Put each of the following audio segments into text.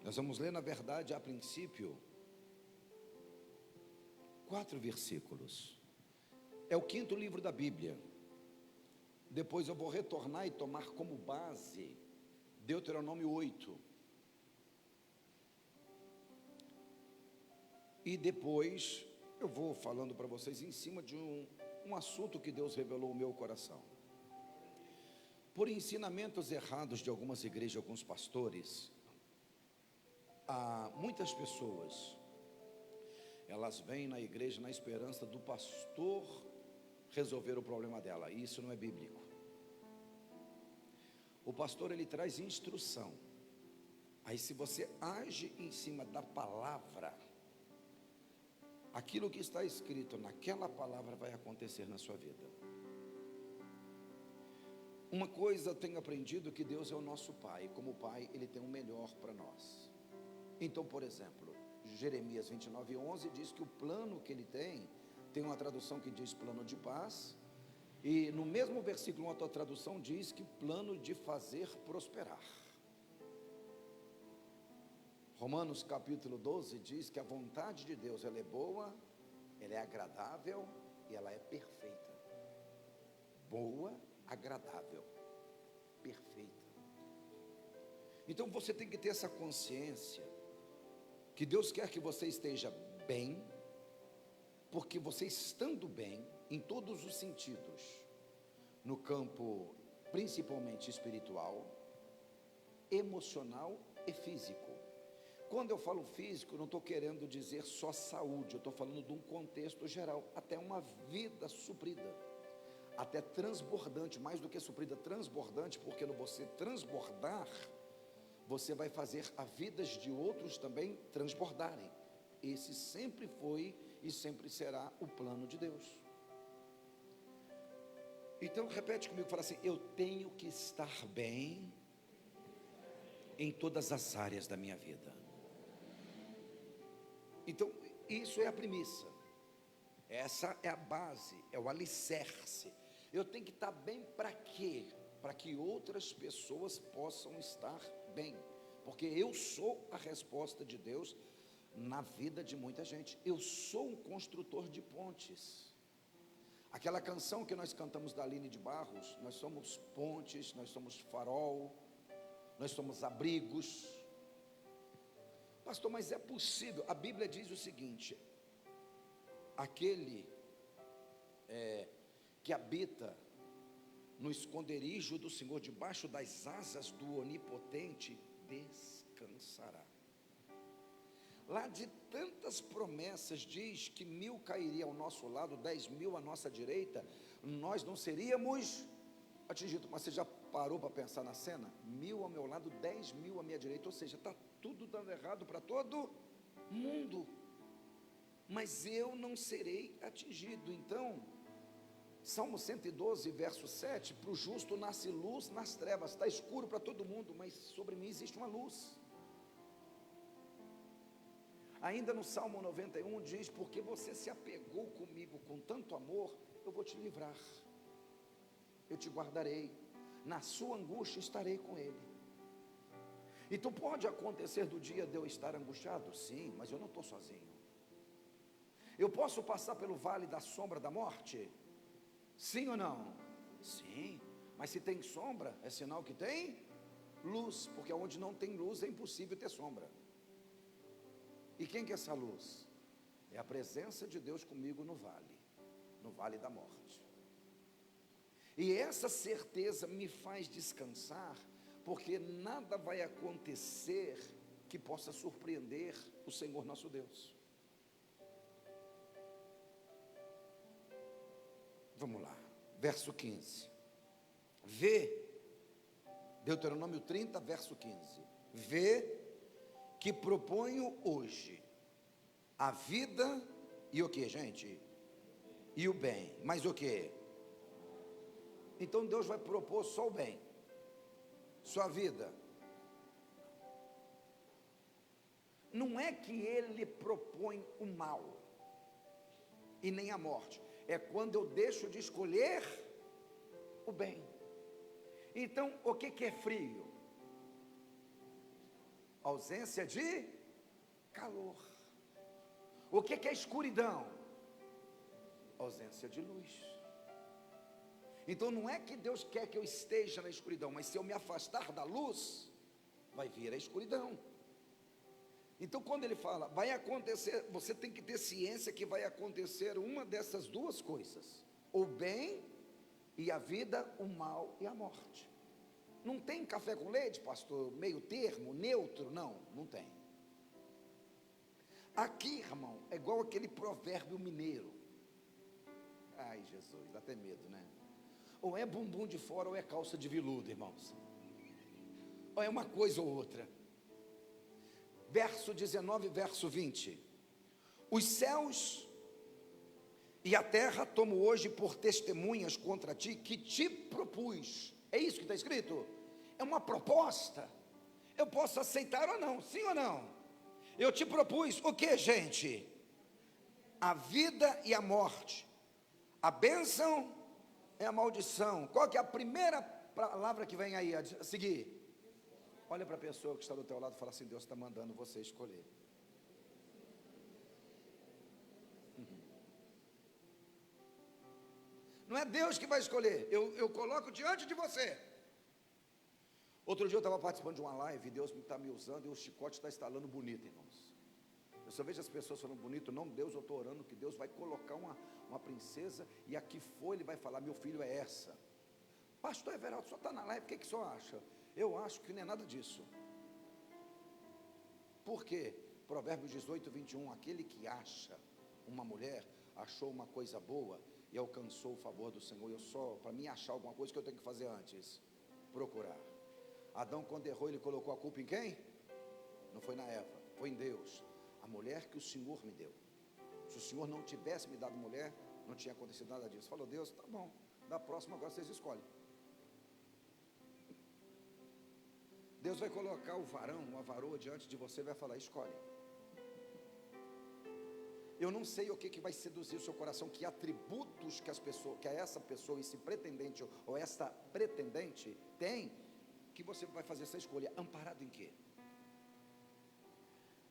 Nós vamos ler, na verdade, a princípio, 4 versículos. É o 5º livro da Bíblia. Depois eu vou retornar e tomar como base Deuteronômio 8. E depois eu vou falando para vocês em cima de um assunto que Deus revelou ao meu coração. Por ensinamentos errados de algumas igrejas, alguns pastores, há muitas pessoas, elas vêm na igreja na esperança do pastor resolver o problema dela, e isso não é bíblico. O pastor, ele traz instrução. Aí se você age em cima da palavra, aquilo que está escrito naquela palavra vai acontecer na sua vida. Uma coisa eu tenho aprendido, que Deus é o nosso Pai. Como Pai, Ele tem o melhor para nós. Então, por exemplo, Jeremias 29:11 diz que o plano que Ele tem uma tradução que diz plano de paz, e no mesmo versículo, uma outra tradução diz que plano de fazer prosperar. Romanos capítulo 12 diz que a vontade de Deus, ela é boa, ela é agradável e ela é perfeita. Boa, agradável, perfeita. Então você tem que ter essa consciência que Deus quer que você esteja bem, porque você estando bem em todos os sentidos, no campo principalmente espiritual, emocional e físico. Quando eu falo físico, não estou querendo dizer só saúde, eu estou falando de um contexto geral, até uma vida suprida, até transbordante, mais do que suprida, transbordante, porque no você transbordar, você vai fazer a vidas de outros também transbordarem. Esse sempre foi e sempre será o plano de Deus. Então repete comigo, fala assim: eu tenho que estar bem em todas as áreas da minha vida. Então isso é a premissa, essa é a base, é o alicerce. Eu tenho que estar bem para quê? Para que outras pessoas possam estar bem, porque eu sou a resposta de Deus na vida de muita gente. Eu sou um construtor de pontes. Aquela canção que nós cantamos da Aline de Barros, nós somos pontes, nós somos farol, nós somos abrigos. Pastor, mas é possível? A Bíblia diz o seguinte: aquele que habita no esconderijo do Senhor, debaixo das asas do Onipotente, descansará. Lá de tantas promessas, diz que 1000 cairia ao nosso lado, 10.000 à nossa direita, nós não seríamos atingidos. Mas você já parou para pensar na cena? 1000 ao meu lado, 10.000 à minha direita, ou seja, está tudo dando errado para todo mundo, mas eu não serei atingido. Então, Salmo 112, verso 7, para o justo nasce luz nas trevas. Está escuro para todo mundo, mas sobre mim existe uma luz. Ainda no Salmo 91 diz: porque você se apegou comigo com tanto amor, eu vou te livrar, eu te guardarei, na sua angústia estarei com ele. Então pode acontecer do dia de eu estar angustiado? Sim, mas eu não estou sozinho. Eu posso passar pelo vale da sombra da morte? Sim ou não? Sim, mas se tem sombra, é sinal que tem luz, porque onde não tem luz é impossível ter sombra. E quem que é essa luz? É a presença de Deus comigo no vale da morte. E essa certeza me faz descansar, porque nada vai acontecer que possa surpreender o Senhor nosso Deus. Vamos lá, verso 15. Vê, Deuteronômio 30, verso 15. Vê que proponho hoje a vida e o que, gente? E o bem. Mas o que? Então Deus vai propor só o bem, só a vida. Não é que Ele propõe o mal e nem a morte, é quando eu deixo de escolher o bem. Então o que é frio? Ausência de calor. O que é escuridão? Ausência de luz. Então não é que Deus quer que eu esteja na escuridão, mas se eu me afastar da luz, vai vir a escuridão. Então quando ele fala, vai acontecer, você tem que ter ciência que vai acontecer uma dessas duas coisas: o bem e a vida, o mal e a morte. Não tem café com leite, pastor, meio termo, neutro? Não tem. Aqui, irmão, é igual aquele provérbio mineiro. Ai, Jesus, dá até medo, né? Ou é bumbum de fora ou é calça de veludo, irmãos. Ou é uma coisa ou outra. Verso 19, verso 20. Os céus e a terra tomo hoje por testemunhas contra ti, que te propus. É isso que está escrito? É uma proposta. Eu posso aceitar ou não, sim ou não? Eu te propus o que, gente? A vida e a morte, a bênção e a maldição. Qual que é a primeira palavra que vem aí a seguir? Olha para a pessoa que está do teu lado e fala assim: Deus está mandando você escolher. Não é Deus que vai escolher, eu coloco diante de você. Outro dia eu estava participando de uma live e Deus está me usando e o chicote está estalando bonito, irmãos. Eu só vejo as pessoas falando bonito, não Deus, eu estou orando que Deus vai colocar uma princesa e a que for ele vai falar: meu filho é essa. Pastor Everaldo, só está na live, o que o senhor acha? Eu acho que não é nada disso. Por quê? Provérbios 18, 21, aquele que acha uma mulher, achou uma coisa boa e alcançou o favor do Senhor. Para mim achar alguma coisa, que eu tenho que fazer antes? Procurar. Adão, quando errou, ele colocou a culpa em quem? Não foi na Eva, foi em Deus. A mulher que o Senhor me deu. Se o Senhor não tivesse me dado mulher, não tinha acontecido nada disso. Falou: Deus, tá bom, da próxima agora vocês escolhem. Deus vai colocar o varão, a varoa diante de você e vai falar: escolhe. Eu não sei o que vai seduzir o seu coração, que atributos que essa pessoa, esse pretendente ou essa pretendente tem, que você vai fazer essa escolha. Amparado em quê?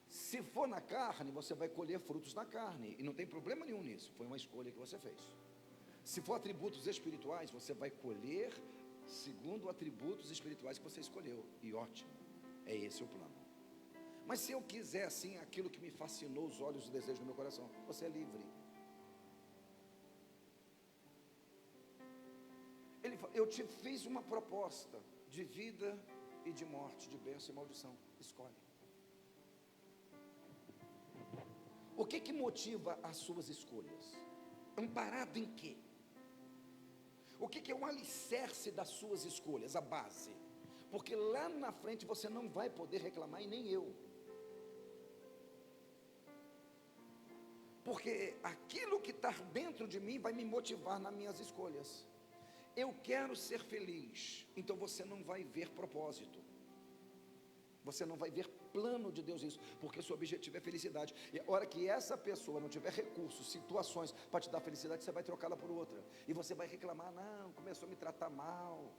Se for na carne, você vai colher frutos na carne, e não tem problema nenhum nisso, foi uma escolha que você fez. Se for atributos espirituais, você vai colher segundo atributos espirituais que você escolheu, e ótimo, é esse o plano. Mas se eu quiser assim, aquilo que me fascinou os olhos e o desejo do meu coração, você é livre. Ele fala: eu te fiz uma proposta de vida e de morte, de bênção e maldição, escolhe. O que motiva as suas escolhas? Amparado em quê? O que é o alicerce das suas escolhas, a base? Porque lá na frente você não vai poder reclamar, e nem eu. Porque aquilo que está dentro de mim vai me motivar nas minhas escolhas. Eu quero ser feliz, então você não vai ver propósito. Você não vai ver plano de Deus nisso, porque seu objetivo é felicidade. E a hora que essa pessoa não tiver recursos, situações para te dar felicidade, você vai trocá-la por outra. E você vai reclamar: não, começou a me tratar mal.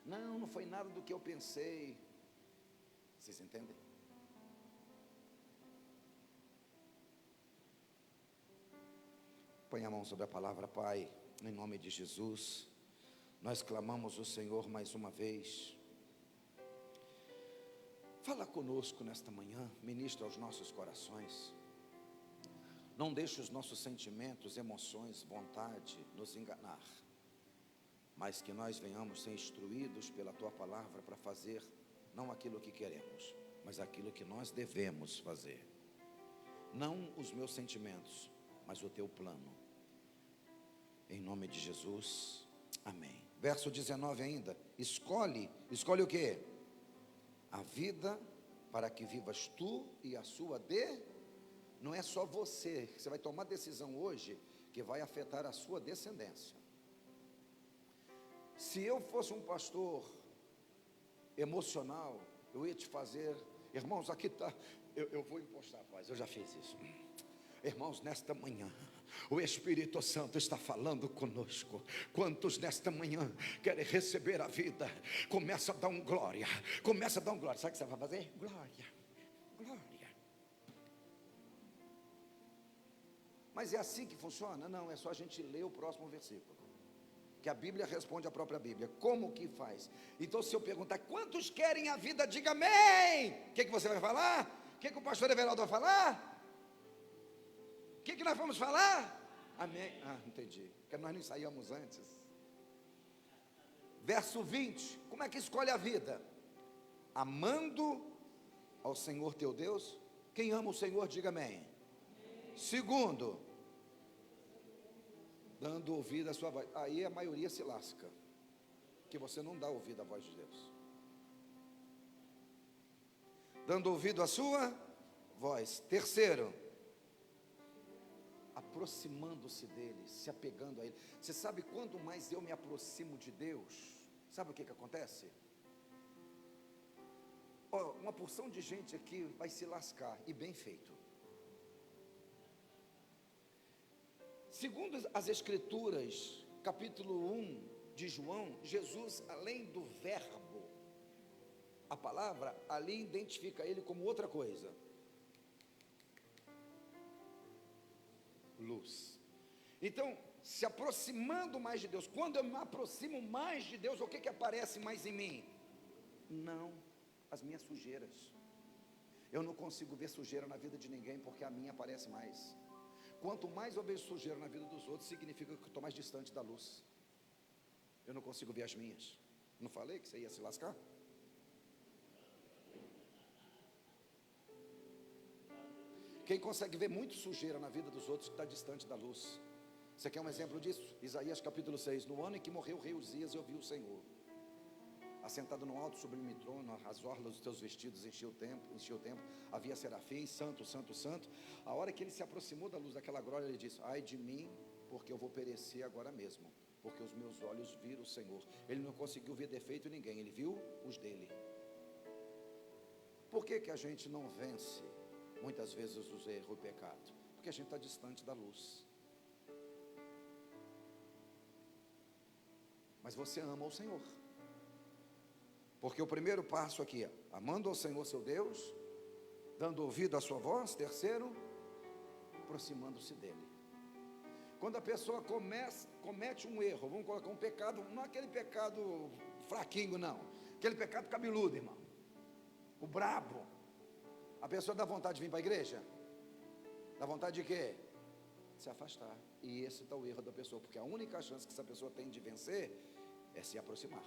Não foi nada do que eu pensei. Vocês entendem? Põe a mão sobre a palavra. Pai, em nome de Jesus, nós clamamos o Senhor mais uma vez. Fala conosco nesta manhã, ministra aos nossos corações. Não deixe os nossos sentimentos, emoções, vontade nos enganar, mas que nós venhamos ser instruídos pela Tua palavra para fazer não aquilo que queremos, mas aquilo que nós devemos fazer. Não os meus sentimentos, mas o Teu plano. Em nome de Jesus, amém. Verso 19 ainda: escolhe o quê? A vida, para que vivas tu e a sua não é só você vai tomar decisão hoje que vai afetar a sua descendência. Se eu fosse um pastor emocional, eu ia te fazer, irmãos, aqui está, eu vou impostar a paz, eu já fiz isso. Irmãos, nesta manhã, O Espírito Santo está falando conosco. Quantos nesta manhã querem receber a vida? Começa a dar um glória. Começa a dar um glória. Sabe o que você vai fazer? Glória, glória. Mas é assim que funciona? Não, é só a gente ler o próximo versículo, que a Bíblia responde a própria Bíblia. Como que faz? Então, se eu perguntar, quantos querem a vida? Diga amém. O que você vai falar? O que o pastor Everaldo vai falar? O que nós vamos falar? Amém. Entendi. Porque nós não ensaiamos antes. Verso 20. Como é que escolhe a vida? Amando ao Senhor teu Deus. Quem ama o Senhor, diga amém. Segundo, dando ouvido à sua voz. Aí a maioria se lasca, que você não dá ouvido à voz de Deus. Dando ouvido à sua voz. Terceiro, aproximando-se dele, se apegando a ele. Você sabe, quanto mais eu me aproximo de Deus, sabe o que acontece? Uma porção de gente aqui vai se lascar, e bem feito. Segundo as Escrituras, capítulo 1 de João, Jesus, além do verbo, a palavra, ali identifica ele como outra coisa: luz. Então, se aproximando mais de Deus, quando eu me aproximo mais de Deus, o que aparece mais em mim? Não, as minhas sujeiras. Eu não consigo ver sujeira na vida de ninguém, porque a minha aparece mais. Quanto mais eu vejo sujeira na vida dos outros, significa que eu estou mais distante da luz. Eu não consigo ver as minhas. Não falei que você ia se lascar? Quem consegue ver muito sujeira na vida dos outros, está distante da luz. Você quer um exemplo disso? Isaías capítulo 6. No ano em que morreu o rei Uzias, eu vi o Senhor assentado no alto sublime trono, as orlas dos teus vestidos enchiam o templo, havia serafins, santo, santo, santo. A hora que ele se aproximou da luz daquela glória, ele disse: ai de mim, porque eu vou perecer agora mesmo, porque os meus olhos viram o Senhor. Ele não conseguiu ver defeito em ninguém, ele viu os dele. Por que a gente não vence muitas vezes os erros e o pecado? Porque a gente está distante da luz. Mas você ama o Senhor, porque o primeiro passo aqui é amando ao Senhor seu Deus, dando ouvido à sua voz. Terceiro, aproximando-se dele. Quando a pessoa comete um erro, vamos colocar um pecado, não aquele pecado fraquinho não, aquele pecado cabeludo, irmão, o brabo, a pessoa dá vontade de vir para a igreja? Dá vontade de quê? Se afastar. E esse está o erro da pessoa, porque a única chance que essa pessoa tem de vencer é se aproximar.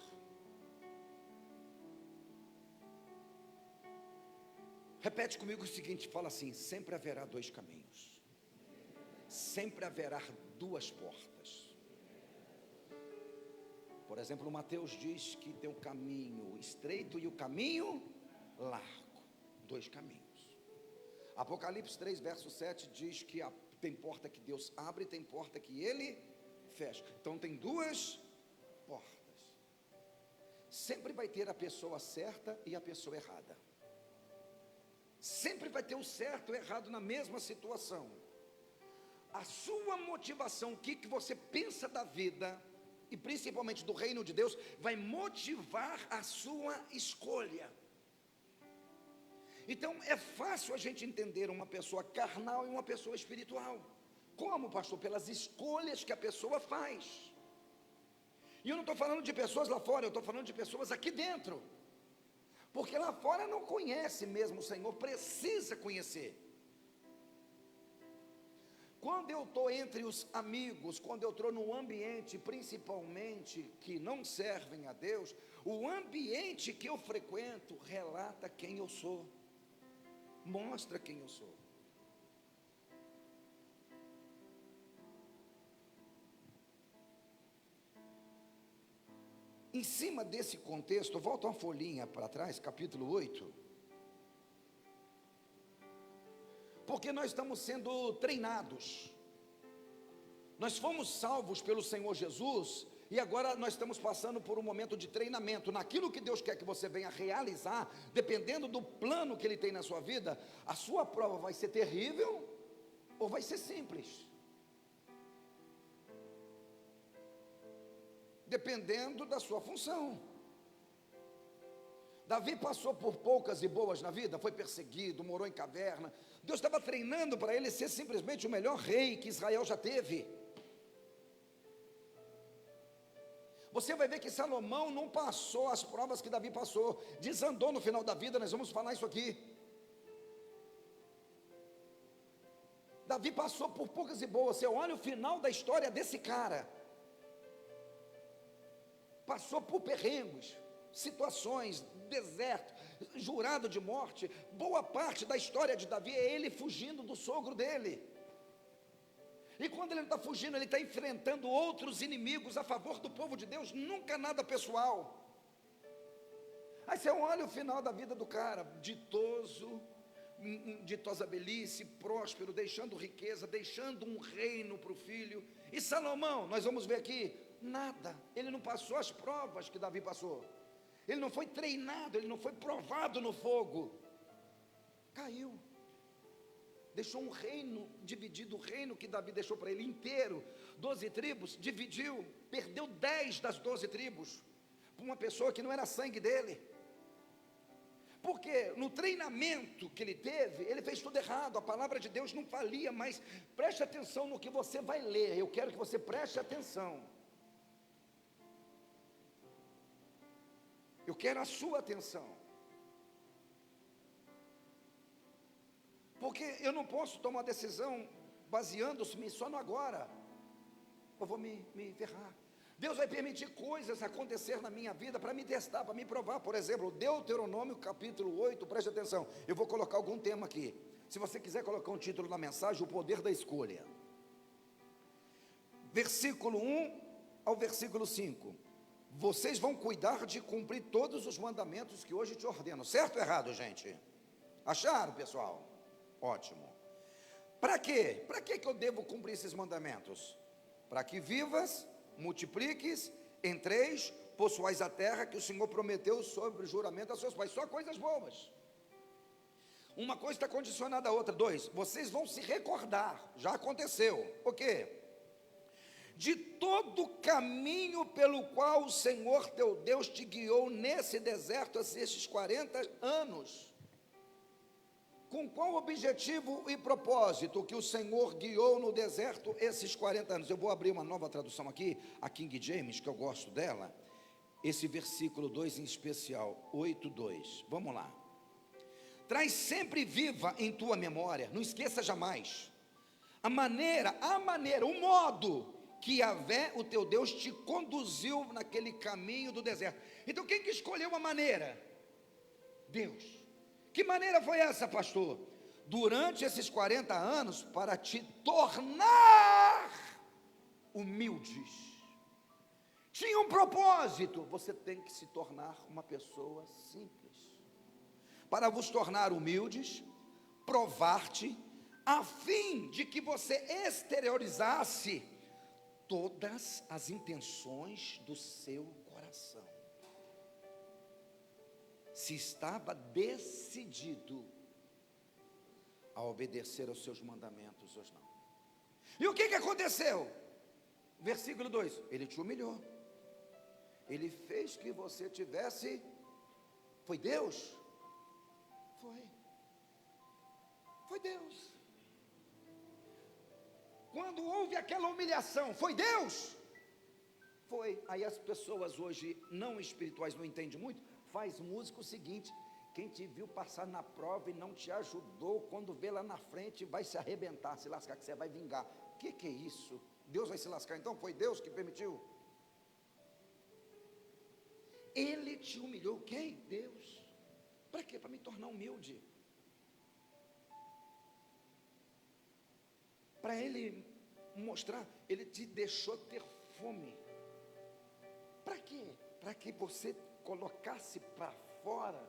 Repete comigo o seguinte, fala assim: sempre haverá dois caminhos, sempre haverá duas portas. Por exemplo, Mateus diz que tem o caminho estreito e o caminho largo, dois caminhos. Apocalipse 3, verso 7 diz que tem porta que Deus abre e tem porta que Ele fecha. Então tem duas portas. Sempre vai ter a pessoa certa e a pessoa errada. Sempre vai ter o certo e o errado na mesma situação. A sua motivação, o que você pensa da vida, e principalmente do reino de Deus, vai motivar a sua escolha. Então é fácil a gente entender uma pessoa carnal e uma pessoa espiritual. Como, pastor? Pelas escolhas que a pessoa faz. E eu não estou falando de pessoas lá fora, eu estou falando de pessoas aqui dentro. Porque lá fora não conhece mesmo o Senhor, precisa conhecer. Quando eu estou entre os amigos, quando eu estou num ambiente principalmente que não servem a Deus, o ambiente que eu frequento relata quem eu sou, mostra quem eu sou. Em cima desse contexto, volta uma folhinha para trás, capítulo 8. Porque nós estamos sendo treinados. Nós fomos salvos pelo Senhor Jesus e agora nós estamos passando por um momento de treinamento naquilo que Deus quer que você venha realizar, dependendo do plano que Ele tem na sua vida. A sua prova vai ser terrível ou vai ser simples. dependendo da sua função. Davi passou por poucas e boas na vida, foi perseguido, morou em caverna. Deus estava treinando para ele ser simplesmente o melhor rei que Israel já teve. Você vai ver que Salomão não passou as provas que Davi passou, desandou no final da vida. Nós vamos falar isso aqui. Davi passou por poucas e boas. Você olha o final da história desse cara, passou por perrengos, situações, deserto, jurado de morte. Boa parte da história de Davi é ele fugindo do sogro dele. E quando ele não está fugindo, ele está enfrentando outros inimigos a favor do povo de Deus, nunca nada pessoal. Aí você olha o final da vida do cara, ditoso, ditosa velhice, próspero, deixando riqueza, deixando um reino para o filho. E Salomão, nós vamos ver aqui, nada, ele não passou as provas que Davi passou, ele não foi treinado, ele não foi provado no fogo, caiu. Deixou um reino dividido, o reino que Davi deixou para ele inteiro, 12 tribos, dividiu, perdeu 10 das 12 tribos, para uma pessoa que não era sangue dele, porque no treinamento que ele teve, ele fez tudo errado, a palavra de Deus não falia, mas preste atenção no que você vai ler, eu quero que você preste atenção, eu quero a sua atenção, porque eu não posso tomar decisão baseando-se só no agora, eu vou me ferrar. Deus vai permitir coisas acontecer na minha vida para me testar, para me provar. Por exemplo, Deuteronômio capítulo 8, preste atenção, eu vou colocar algum tema aqui, se você quiser colocar um título na mensagem, o poder da escolha, versículo 1 ao versículo 5, vocês vão cuidar de cumprir todos os mandamentos que hoje te ordeno, certo ou errado, gente? Acharam, pessoal? Ótimo. Para quê? Para que eu devo cumprir esses mandamentos? Para que vivas, multipliques, entreis, possuais a terra que o Senhor prometeu sobre o juramento a seus pais. Só coisas boas. Uma coisa está condicionada à outra. 2, vocês vão se recordar, já aconteceu. O quê? De todo o caminho pelo qual o Senhor teu Deus te guiou nesse deserto, esses 40 anos. Com qual objetivo e propósito que o Senhor guiou no deserto esses 40 anos? Eu vou abrir uma nova tradução aqui, a King James, que eu gosto dela, esse versículo 2 em especial, 8:2, vamos lá. Traz sempre viva em tua memória, não esqueça jamais, a maneira, o modo que Yahvé, o teu Deus, te conduziu naquele caminho do deserto. Então quem que escolheu a maneira? Deus. Que maneira foi essa, pastor? Durante esses 40 anos, para te tornar humildes. Tinha um propósito, você tem que se tornar uma pessoa simples. Para vos tornar humildes, provar-te, a fim de que você exteriorizasse todas as intenções do seu coração. Se estava decidido a obedecer aos seus mandamentos ou não. E o que aconteceu? Versículo 2, ele te humilhou, ele fez que você tivesse, foi Deus? Foi Deus. Quando houve aquela humilhação, foi Deus? Foi. Aí as pessoas hoje não espirituais não entendem muito, faz música o seguinte: quem te viu passar na prova e não te ajudou, quando vê lá na frente vai se arrebentar, se lascar, que você vai vingar. O que é isso? Deus vai se lascar? Então foi Deus que permitiu? Ele te humilhou, quem? Deus. Para quê? Para me tornar humilde, para ele mostrar, ele te deixou ter fome. Para quê? Para que você colocasse para fora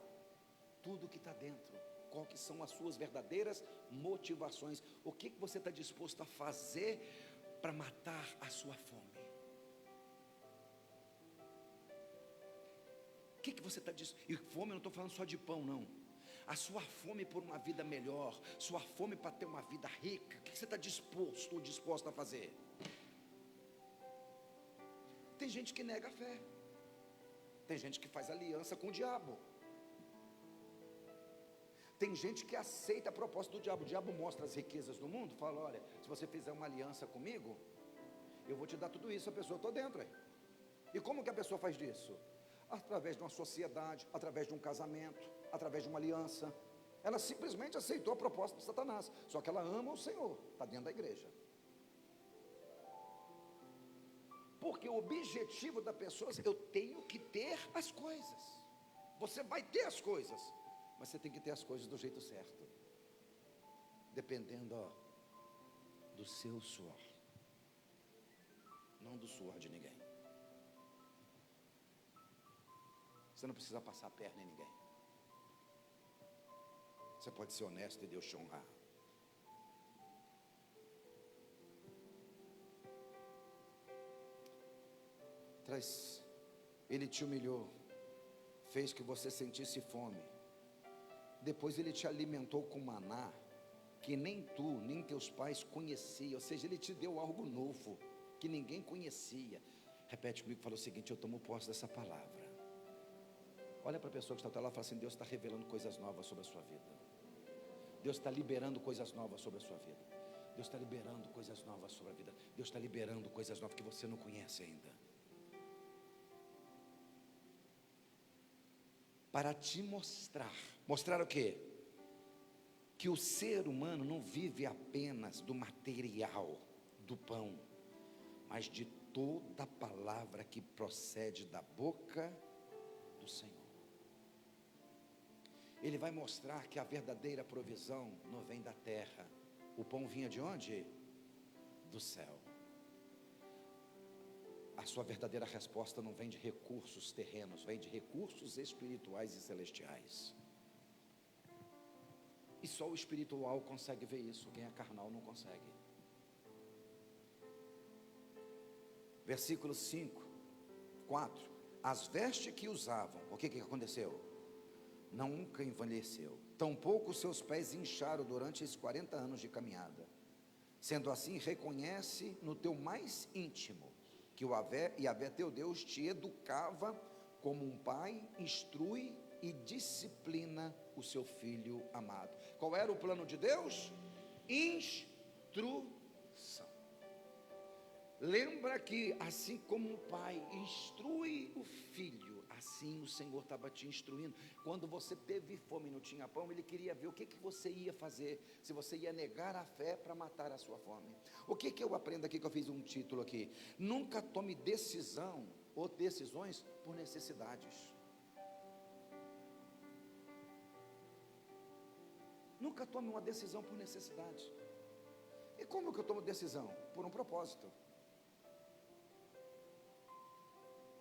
tudo que está dentro. Qual que são as suas verdadeiras motivações? O que você está disposto a fazer para matar a sua fome? O que você está disposto? E fome eu não estou falando só de pão, não. A sua fome por uma vida melhor, sua fome para ter uma vida rica, o que você está disposto ou disposta a fazer? tem gente que nega a fé. Tem gente que faz aliança com o diabo. Tem gente que aceita a proposta do diabo. O diabo mostra as riquezas do mundo, fala: olha, se você fizer uma aliança comigo, eu vou te dar tudo isso. A pessoa: estou dentro. E como que a pessoa faz disso? Através de uma sociedade, através de um casamento, através de uma aliança. Ela simplesmente aceitou a proposta de Satanás. Só que ela ama o Senhor, está dentro da igreja. Porque o objetivo da pessoa é: eu tenho que ter as coisas. Você vai ter as coisas, mas você tem que ter as coisas do jeito certo, dependendo do seu suor, não do suor de ninguém. Você não precisa passar a perna em ninguém. Você pode ser honesto e Deus te honrar. Ele te humilhou, fez que você sentisse fome. Depois ele te alimentou com maná, que nem tu, nem teus pais conheciam. Ou seja, ele te deu algo novo, que ninguém conhecia. Repete comigo, fala o seguinte: eu tomo posse dessa palavra. Olha para a pessoa que está ao teu lado e fala assim: Deus está revelando coisas novas sobre a sua vida. Deus está liberando coisas novas sobre a sua vida. Deus está liberando coisas novas sobre a vida. Deus está liberando coisas novas que você não conhece ainda. Para te mostrar o quê? Que o ser humano não vive apenas do material, do pão, mas de toda palavra que procede da boca do Senhor. Ele vai mostrar que a verdadeira provisão não vem da terra. O pão vinha de onde? Do céu. A sua verdadeira resposta não vem de recursos terrenos, vem de recursos espirituais e celestiais. E só o espiritual consegue ver isso, quem é carnal não consegue. Versículo 5, 4. As vestes que usavam, o que aconteceu? Nunca envelheceu, tampouco seus pés incharam durante esses 40 anos de caminhada. Sendo assim, reconhece no teu mais íntimo que o Yahvé teu Deus te educava como um pai instrui e disciplina o seu filho amado. Qual era o plano de Deus? Instrução. Lembra que assim como o pai instrui o filho, assim o Senhor estava te instruindo. Quando você teve fome e não tinha pão, Ele queria ver o que você ia fazer, se você ia negar a fé para matar a sua fome. O que eu aprendo aqui, que eu fiz um título aqui: nunca tome decisão ou decisões por necessidades. Nunca tome uma decisão por necessidade. E como que eu tomo decisão? Por um propósito.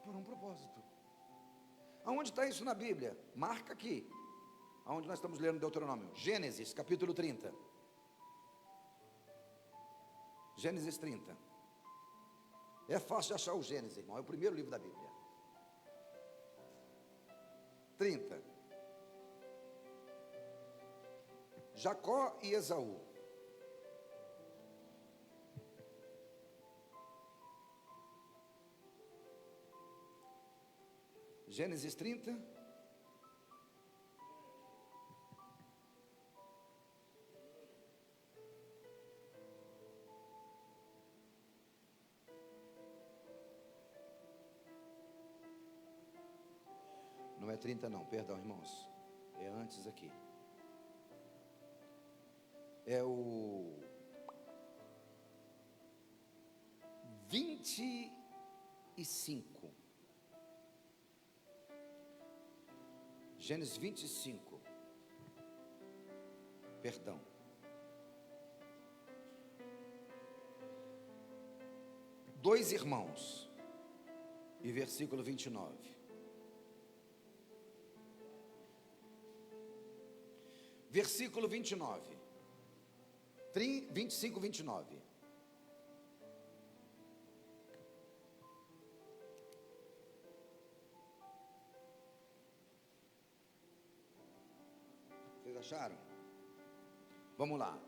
Por um propósito. Aonde está isso na Bíblia? Marca aqui, aonde nós estamos lendo Deuteronômio, Gênesis capítulo 30. Gênesis 30. É fácil de achar o Gênesis, irmão, é o primeiro livro da Bíblia. 30. Jacó e Esaú. Gênesis 30. Não é 30 não, perdão, irmãos. É antes aqui. É o 25. Gênesis 25. Perdão. Dois irmãos. E versículo 29. Versículo 29. 25, 29. Vocês acharam? Vamos lá.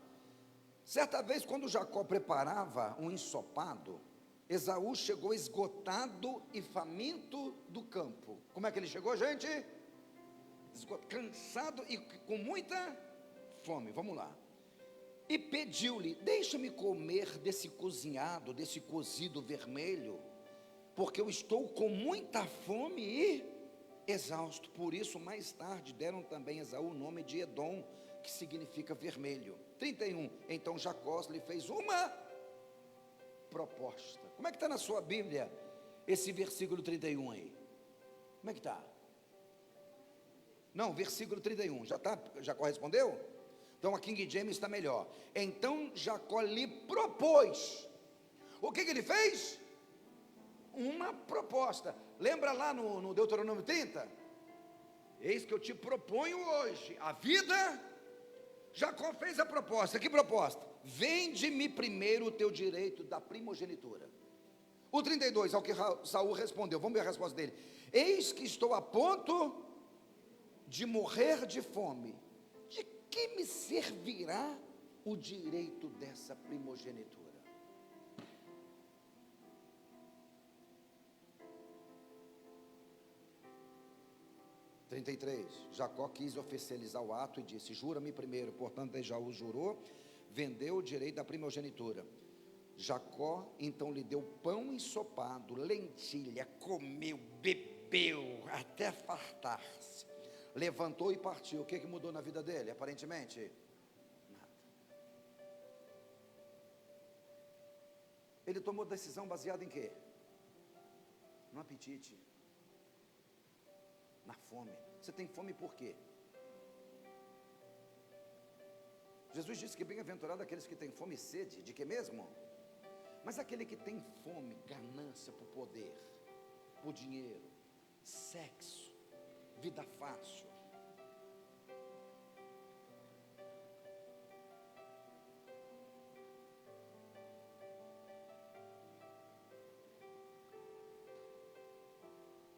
Certa vez, quando Jacó preparava um ensopado, Esaú chegou esgotado e faminto do campo. Como é que ele chegou, gente? Cansado e com muita fome. Vamos lá. E pediu-lhe: deixa-me comer desse cozinhado, desse cozido vermelho, porque eu estou com muita fome e exausto. Por isso mais tarde deram também a Esaú o nome de Edom, que significa vermelho. 31, então Jacó lhe fez uma proposta. Como é que está na sua Bíblia esse versículo 31 aí? Como é que está? Não, versículo 31, já está? Já correspondeu? Então a King James está melhor. Então Jacó lhe propôs. O que ele fez? Uma proposta. Lembra lá no Deuteronômio 30? Eis que eu te proponho hoje a vida. Jacó fez a proposta. Que proposta? Vende-me primeiro o teu direito da primogenitura. O 32, ao que Saul respondeu, vamos ver a resposta dele: eis que estou a ponto de morrer de fome. De que me servirá o direito dessa primogenitura? Jacó quis oferecer-lhes ao ato e disse: jura-me primeiro. Portanto, Esaú jurou, vendeu o direito da primogenitura. Jacó então lhe deu pão ensopado, lentilha, comeu, bebeu até fartar-se, levantou e partiu. O que mudou na vida dele? Aparentemente nada. Ele tomou decisão baseada em quê? No apetite, na fome. Você tem fome por quê? Jesus disse que bem-aventurado aqueles que têm fome e sede, de que mesmo? Mas aquele que tem fome, ganância por poder, por dinheiro, sexo, vida fácil.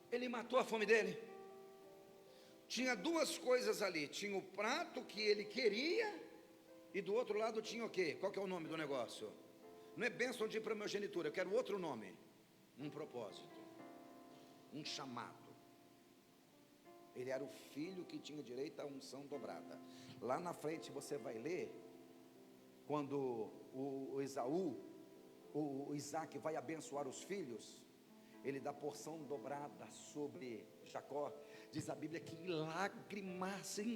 Ele matou a fome dele. Tinha duas coisas ali: tinha o prato que ele queria, e do outro lado tinha o quê? Qual que é o nome do negócio? Não é bênção de primogenitura, eu quero outro nome. Um propósito, um chamado. Ele era o filho que tinha direito à unção dobrada. Lá na frente você vai ler, quando o Esaú, o Isaac vai abençoar os filhos, ele dá porção dobrada sobre Jacó. Diz a Bíblia que em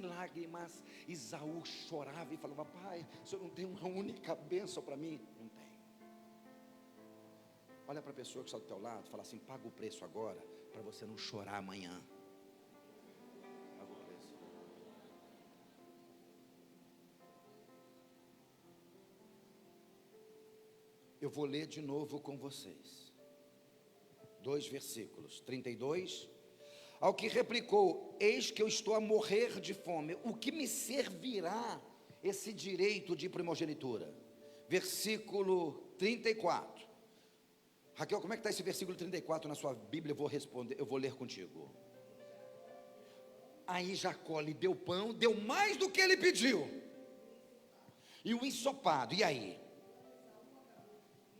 lágrimas, Esaú chorava e falava: pai, o senhor não tem uma única bênção para mim? Não tem. Olha para a pessoa que está do teu lado, fala assim: paga o preço agora, para você não chorar amanhã. Paga o preço. Eu vou ler de novo com vocês 2 versículos, 32. Ao que replicou: eis que eu estou a morrer de fome, o que me servirá esse direito de primogenitura? Versículo 34. Raquel, como é que está esse versículo 34 na sua Bíblia? Eu vou responder, eu vou ler contigo. Aí Jacó lhe deu pão, deu mais do que ele pediu, e o ensopado. E aí?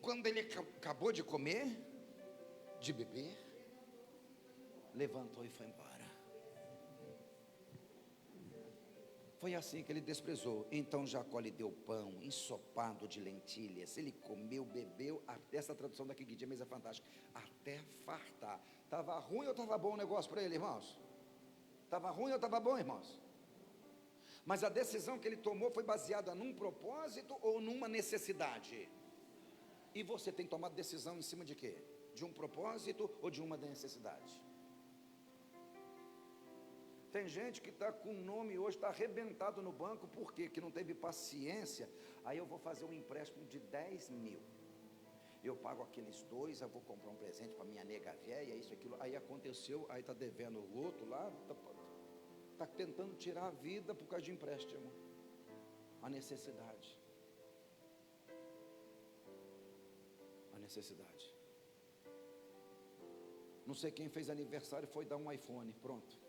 Quando ele acabou de comer, de beber, levantou e foi embora. Foi assim que ele desprezou. Então Jacó lhe deu pão ensopado de lentilhas. Ele comeu, bebeu. Essa tradução daqui que James é fantástica. Até fartar. Estava ruim ou estava bom o negócio para ele, irmãos? Estava ruim ou estava bom, irmãos? Mas a decisão que ele tomou foi baseada num propósito ou numa necessidade? E você tem tomado decisão em cima de quê? De um propósito ou de uma necessidade? Tem gente que está com o nome hoje, está arrebentado no banco, por quê? Que não teve paciência. Aí eu vou fazer um empréstimo de 10 mil, eu pago aqueles 2, eu vou comprar um presente para minha nega velha, isso, aquilo. Aí aconteceu, aí está devendo o outro lá, está tentando tirar a vida por causa de empréstimo. A necessidade. A necessidade. Não sei quem fez aniversário, foi dar um iPhone, pronto.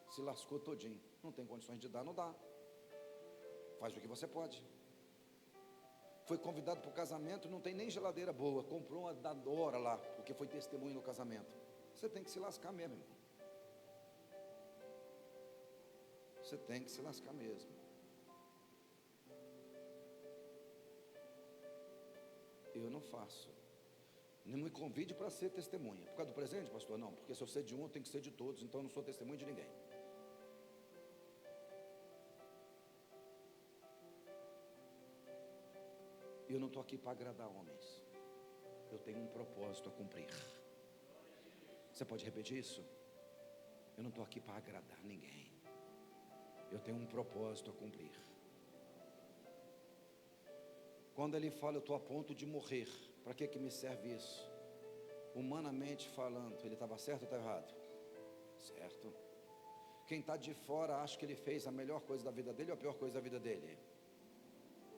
Se lascou todinho. Não tem condições de dar, não dá. Faz o que você pode. Foi convidado para o casamento, não tem nem geladeira boa, comprou uma da Dora lá, porque foi testemunho no casamento. Você tem que se lascar mesmo, irmão. Você tem que se lascar mesmo. Eu não faço. Não me convide para ser testemunha. Por causa do presente, pastor? Não, porque se eu ser de um, eu tenho que ser de todos, então eu não sou testemunha de ninguém. Eu não estou aqui para agradar homens. Eu tenho um propósito a cumprir. Você pode repetir isso? Eu não estou aqui para agradar ninguém. Eu tenho um propósito a cumprir. Quando ele fala, eu estou a ponto de morrer, para que me serve isso? Humanamente falando, ele estava certo ou estava errado? Certo. Quem está de fora acha que ele fez a melhor coisa da vida dele ou a pior coisa da vida dele?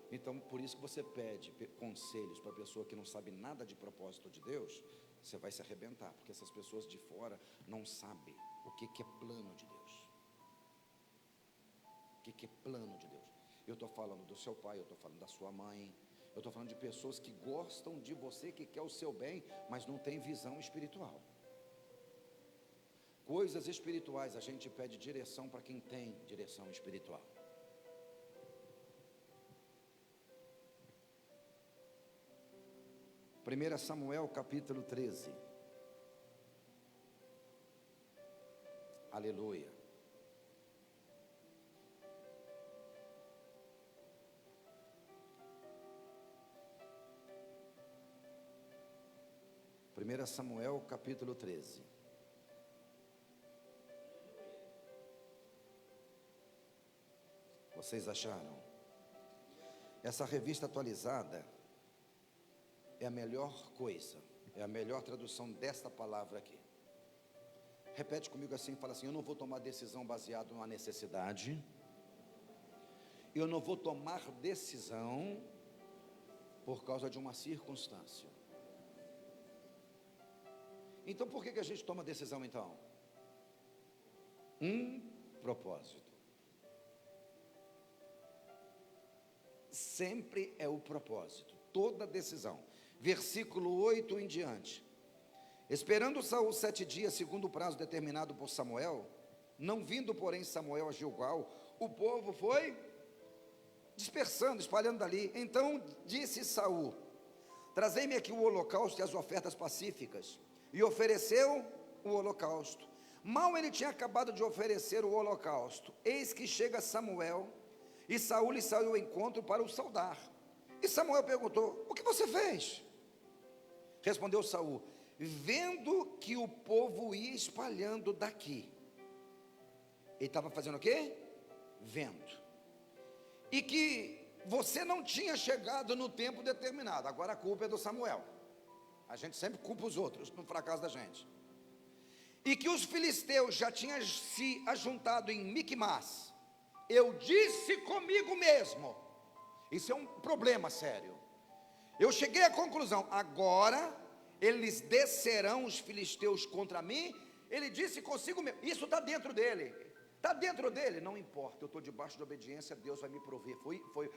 Então, por isso que você pede conselhos para a pessoa que não sabe nada de propósito de Deus, você vai se arrebentar, porque essas pessoas de fora não sabem o que é plano de Deus. O que é plano de Deus? Eu estou falando do seu pai, eu estou falando da sua mãe, eu estou falando de pessoas que gostam de você, que quer o seu bem, mas não tem visão espiritual. Coisas espirituais, a gente pede direção para quem tem direção espiritual. Primeira Samuel capítulo 13. Aleluia. Primeira Samuel capítulo 13. Vocês acharam? Essa revista atualizada é a melhor coisa, é a melhor tradução desta palavra aqui. Repete comigo assim, fala assim: eu não vou tomar decisão baseado numa necessidade, eu não vou tomar decisão por causa de uma circunstância. Então por que a gente toma decisão então? Um propósito. Sempre é o propósito, toda decisão. Versículo 8 em diante. Esperando Saul 7 dias, segundo o prazo determinado por Samuel, não vindo porém Samuel a Gilgal, o povo foi dispersando, espalhando dali. Então disse Saul: trazei-me aqui o holocausto e as ofertas pacíficas. E ofereceu o holocausto. Mal ele tinha acabado de oferecer o holocausto, eis que chega Samuel, e Saul lhe saiu ao encontro para o saudar. E Samuel perguntou: o que você fez? Respondeu Saul: vendo que o povo ia espalhando daqui. Ele estava fazendo o quê? Vendo. E que você não tinha chegado no tempo determinado. Agora a culpa é do Samuel. A gente sempre culpa os outros no fracasso da gente. E que os filisteus já tinham se ajuntado em Miquimás. Eu disse comigo mesmo. Isso é um problema sério. Eu cheguei à conclusão: agora eles descerão, os filisteus, contra mim. Ele disse consigo mesmo. Isso está dentro dele. Está dentro dele. Não importa, eu estou debaixo de obediência. Deus vai me prover,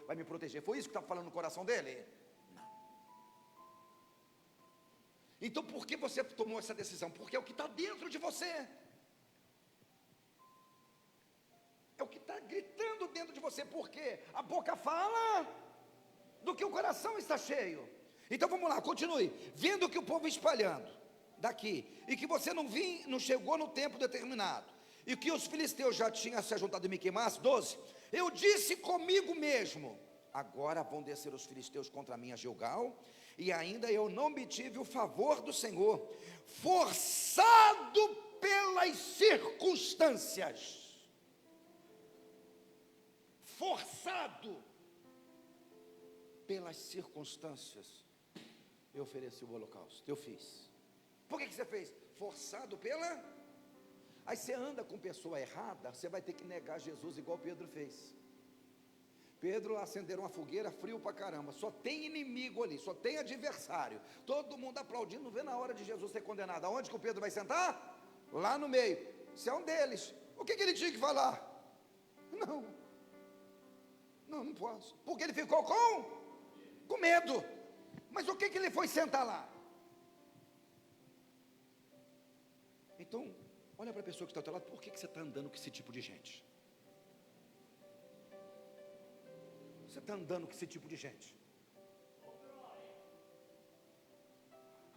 vai me proteger. Foi isso que está falando no coração dele? Não. Então por que você tomou essa decisão? Porque é o que está dentro de você. É o que está gritando dentro de você. Porque a boca fala do que o coração está cheio. Então vamos lá, continue. Vendo que o povo espalhando daqui, e que você não chegou no tempo determinado, e que os filisteus já tinham se ajuntado em Miquimás, 12, eu disse comigo mesmo: agora vão descer os filisteus contra mim a Gilgal, e ainda eu não obtive o favor do Senhor, forçado pelas circunstâncias. Forçado pelas circunstâncias, eu ofereci o holocausto, eu fiz. Por que você fez? Forçado pela... Aí você anda com pessoa errada, você vai ter que negar Jesus igual Pedro fez. Pedro acenderam uma fogueira, frio pra caramba, só tem inimigo ali, só tem adversário, todo mundo aplaudindo, não vê na hora de Jesus ser condenado. Aonde que o Pedro vai sentar? Lá no meio. Você é um deles. O que ele tinha que falar? Não posso, porque ele ficou com Com medo. Mas o que ele foi sentar lá? Então, olha para a pessoa que está ao teu lado, por que você está andando com esse tipo de gente? Você está andando com esse tipo de gente?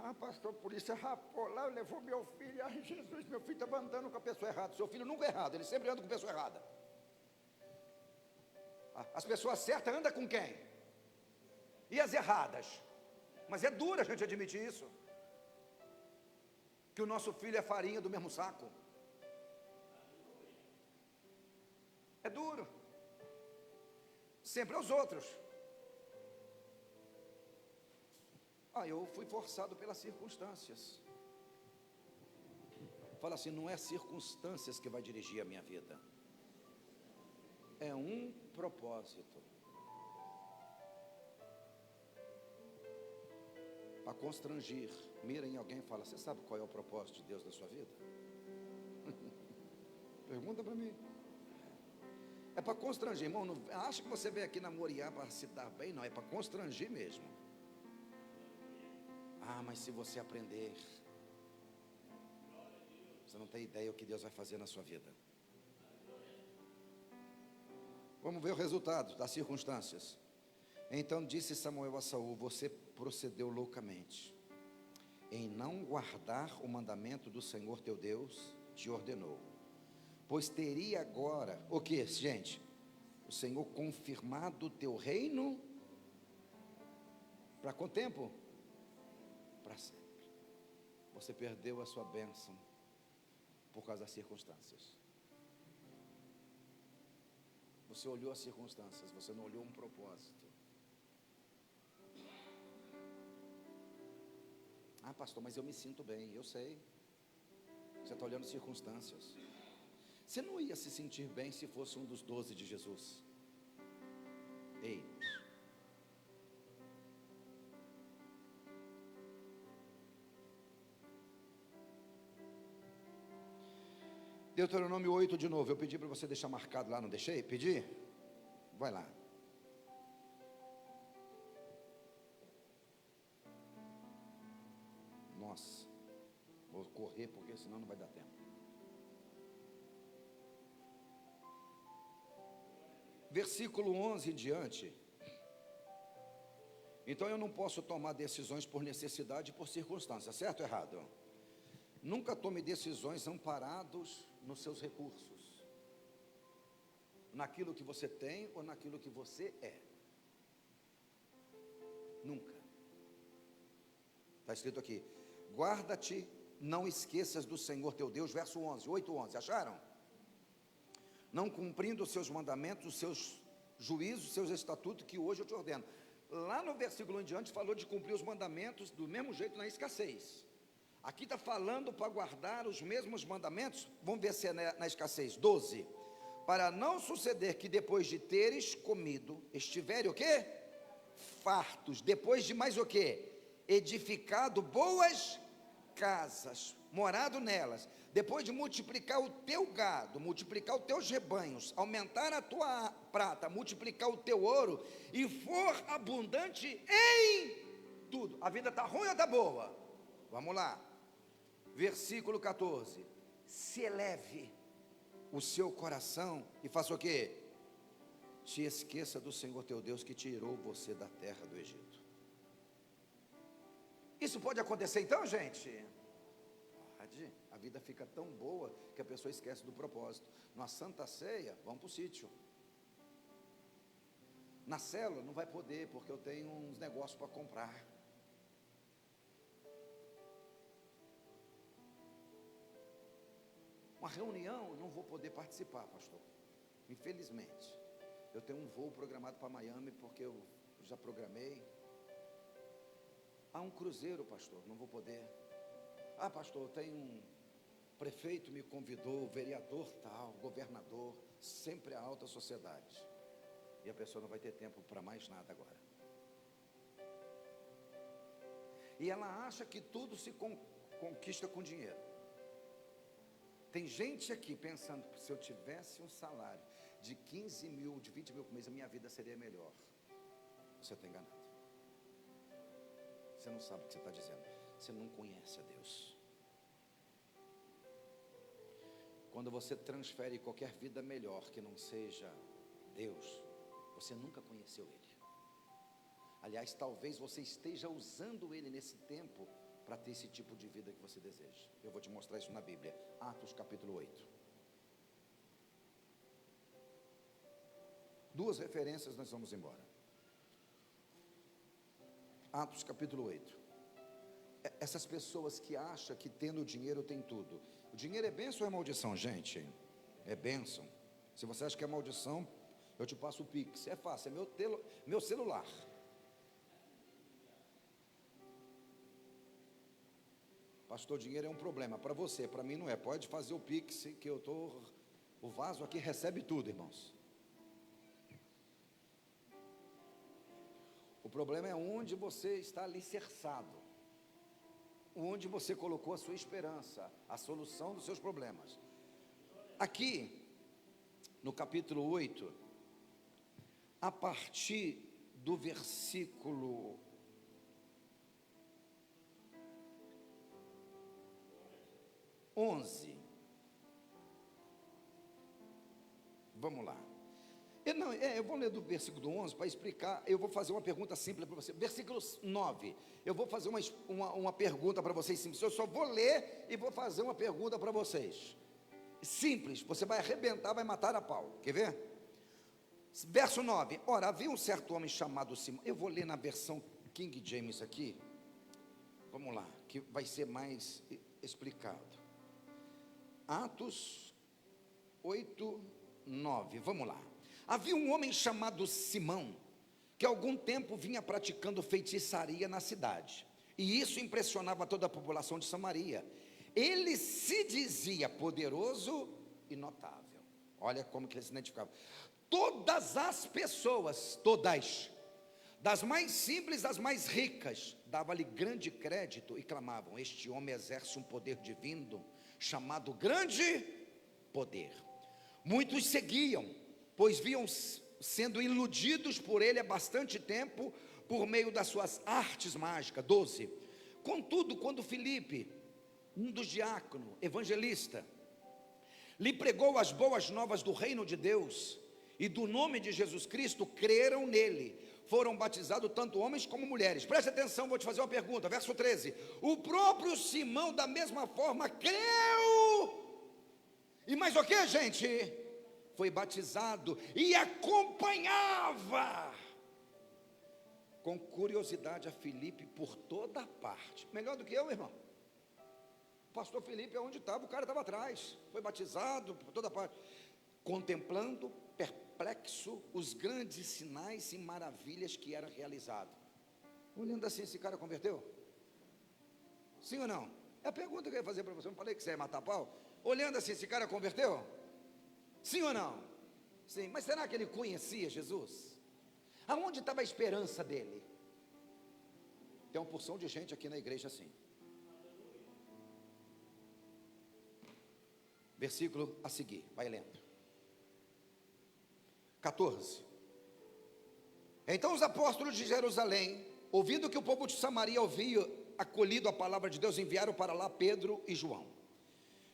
Ah, pastor, a polícia rapou lá, levou meu filho. Ai, Jesus, meu filho estava andando com a pessoa errada. Seu filho nunca é errado, ele sempre anda com a pessoa errada. As pessoas certas andam com quem? E as erradas? Mas é duro a gente admitir isso. Que o nosso filho é farinha do mesmo saco. É duro. Sempre aos outros. Eu fui forçado pelas circunstâncias. Fala assim, não é circunstâncias que vai dirigir a minha vida. É um propósito. Para constrangir, mira em alguém e fala, você sabe qual é o propósito de Deus na sua vida? Pergunta para mim. É para constranger, irmão, não acha que você veio aqui na Moriá para se dar bem? Não, é para constranger mesmo. Mas se você aprender, você não tem ideia o que Deus vai fazer na sua vida. Vamos ver o resultado das circunstâncias. Então disse Samuel a Saul, você procedeu loucamente, em não guardar o mandamento do Senhor teu Deus, te ordenou. Pois teria agora, o que, gente? O Senhor confirmado o teu reino, para quanto tempo? Para sempre. Você perdeu a sua bênção por causa das circunstâncias. Você olhou as circunstâncias, você não olhou um propósito. Pastor, mas eu me sinto bem, eu sei. Você está olhando circunstâncias. Você não ia se sentir bem se fosse um dos 12 de Jesus. Ei. Deuteronômio 8 de novo, eu pedi para você deixar marcado lá, não deixei? Pedi? Vai lá. Nossa, vou correr porque senão não vai dar tempo. Versículo 11 em diante. Então eu não posso tomar decisões por necessidade e por circunstância, certo ou errado? Nunca tome decisões amparados nos seus recursos, naquilo que você tem ou naquilo que você é. Nunca. Está escrito aqui, guarda-te, não esqueças do Senhor teu Deus, verso 11, 8:11, acharam? Não cumprindo os seus mandamentos, os seus juízos, os seus estatutos, que hoje eu te ordeno. Lá no versículo em diante falou de cumprir os mandamentos do mesmo jeito na escassez. Aqui está falando para guardar os mesmos mandamentos, vamos ver se é na escassez, 12. Para não suceder que depois de teres comido, estiverem o quê? Fartos, depois de mais o quê? Edificado boas casas, morado nelas, depois de multiplicar o teu gado, multiplicar os teus rebanhos, aumentar a tua prata, multiplicar o teu ouro, e for abundante em tudo. A vida está ruim ou está boa? Vamos lá. Versículo 14. Se eleve o seu coração e faça o quê? Te esqueça do Senhor teu Deus que tirou você da terra do Egito. Isso pode acontecer então, gente? Pode. A vida fica tão boa que a pessoa esquece do propósito. Na Santa Ceia, vamos para o sítio. Na célula não vai poder, porque eu tenho uns negócios para comprar. Uma reunião, não vou poder participar, pastor. Infelizmente. Eu tenho um voo programado para Miami, porque eu já programei. Um cruzeiro, pastor, não vou poder. Pastor, tem um prefeito me convidou, vereador tal, governador, sempre a alta sociedade. E a pessoa não vai ter tempo para mais nada agora. E ela acha que tudo se conquista com dinheiro. Tem gente aqui pensando, se eu tivesse um salário de 15 mil, de 20 mil por mês, a minha vida seria melhor. Você está enganado. Você não sabe o que você está dizendo. Você não conhece a Deus. Quando você transfere qualquer vida melhor que não seja Deus, você nunca conheceu Ele. Aliás, talvez você esteja usando Ele nesse tempo para ter esse tipo de vida que você deseja. Eu vou te mostrar isso na Bíblia. Atos capítulo 8. Duas referências, nós vamos embora. Atos capítulo 8. Essas pessoas que acham que tendo dinheiro tem tudo. O dinheiro é bênção ou é maldição, gente? É bênção. Se você acha que é maldição, eu te passo o Pix. É fácil, é meu celular. Pastor, dinheiro é um problema para você, para mim não é. Pode fazer o Pix, que o vaso aqui recebe tudo, irmãos. O problema é onde você está alicerçado, onde você colocou a sua esperança, a solução dos seus problemas. Aqui, no capítulo 8, a partir do versículo 11, vamos lá. Eu vou ler do versículo 11 para explicar. Eu vou fazer uma pergunta simples para você. Versículo 9, eu vou fazer uma pergunta para vocês simples. Eu só vou ler e vou fazer uma pergunta para vocês. Simples, você vai arrebentar, vai matar a pau. Quer ver? Verso 9. Ora, havia um certo homem chamado Simão. Eu vou ler na versão King James aqui. Vamos lá, que vai ser mais explicado. Atos 8, 9. Vamos lá. Havia um homem chamado Simão, que há algum tempo vinha praticando feitiçaria na cidade, e isso impressionava toda a população de Samaria. Ele se dizia poderoso e notável. Olha como que ele se identificava. Todas as pessoas, todas, das mais simples às mais ricas, dava-lhe grande crédito e clamavam: este homem exerce um poder divino, chamado grande poder. Muitos seguiam, pois viam sendo iludidos por ele há bastante tempo, por meio das suas artes mágicas. 12. Contudo, quando Filipe, um dos diáconos, evangelista, lhe pregou as boas novas do reino de Deus e do nome de Jesus Cristo, creram nele. Foram batizados tanto homens como mulheres. Preste atenção, vou te fazer uma pergunta. Verso 13. O próprio Simão, da mesma forma, creu. E mais o que, gente? Foi batizado e acompanhava com curiosidade a Filipe por toda parte. Melhor do que eu, irmão. O pastor Filipe, onde estava, o cara estava atrás. Foi batizado por toda parte, contemplando perplexo os grandes sinais e maravilhas que eram realizados. Olhando assim, esse cara converteu? Sim ou não? É a pergunta que eu ia fazer para você. Eu não falei que você ia matar pau? Olhando assim, esse cara converteu? Sim ou não? Sim, mas será que ele conhecia Jesus? Aonde estava a esperança dele? Tem uma porção de gente aqui na igreja assim. Versículo a seguir, vai lendo. 14. Então os apóstolos de Jerusalém, ouvindo que o povo de Samaria havia acolhido a palavra de Deus, enviaram para lá Pedro e João.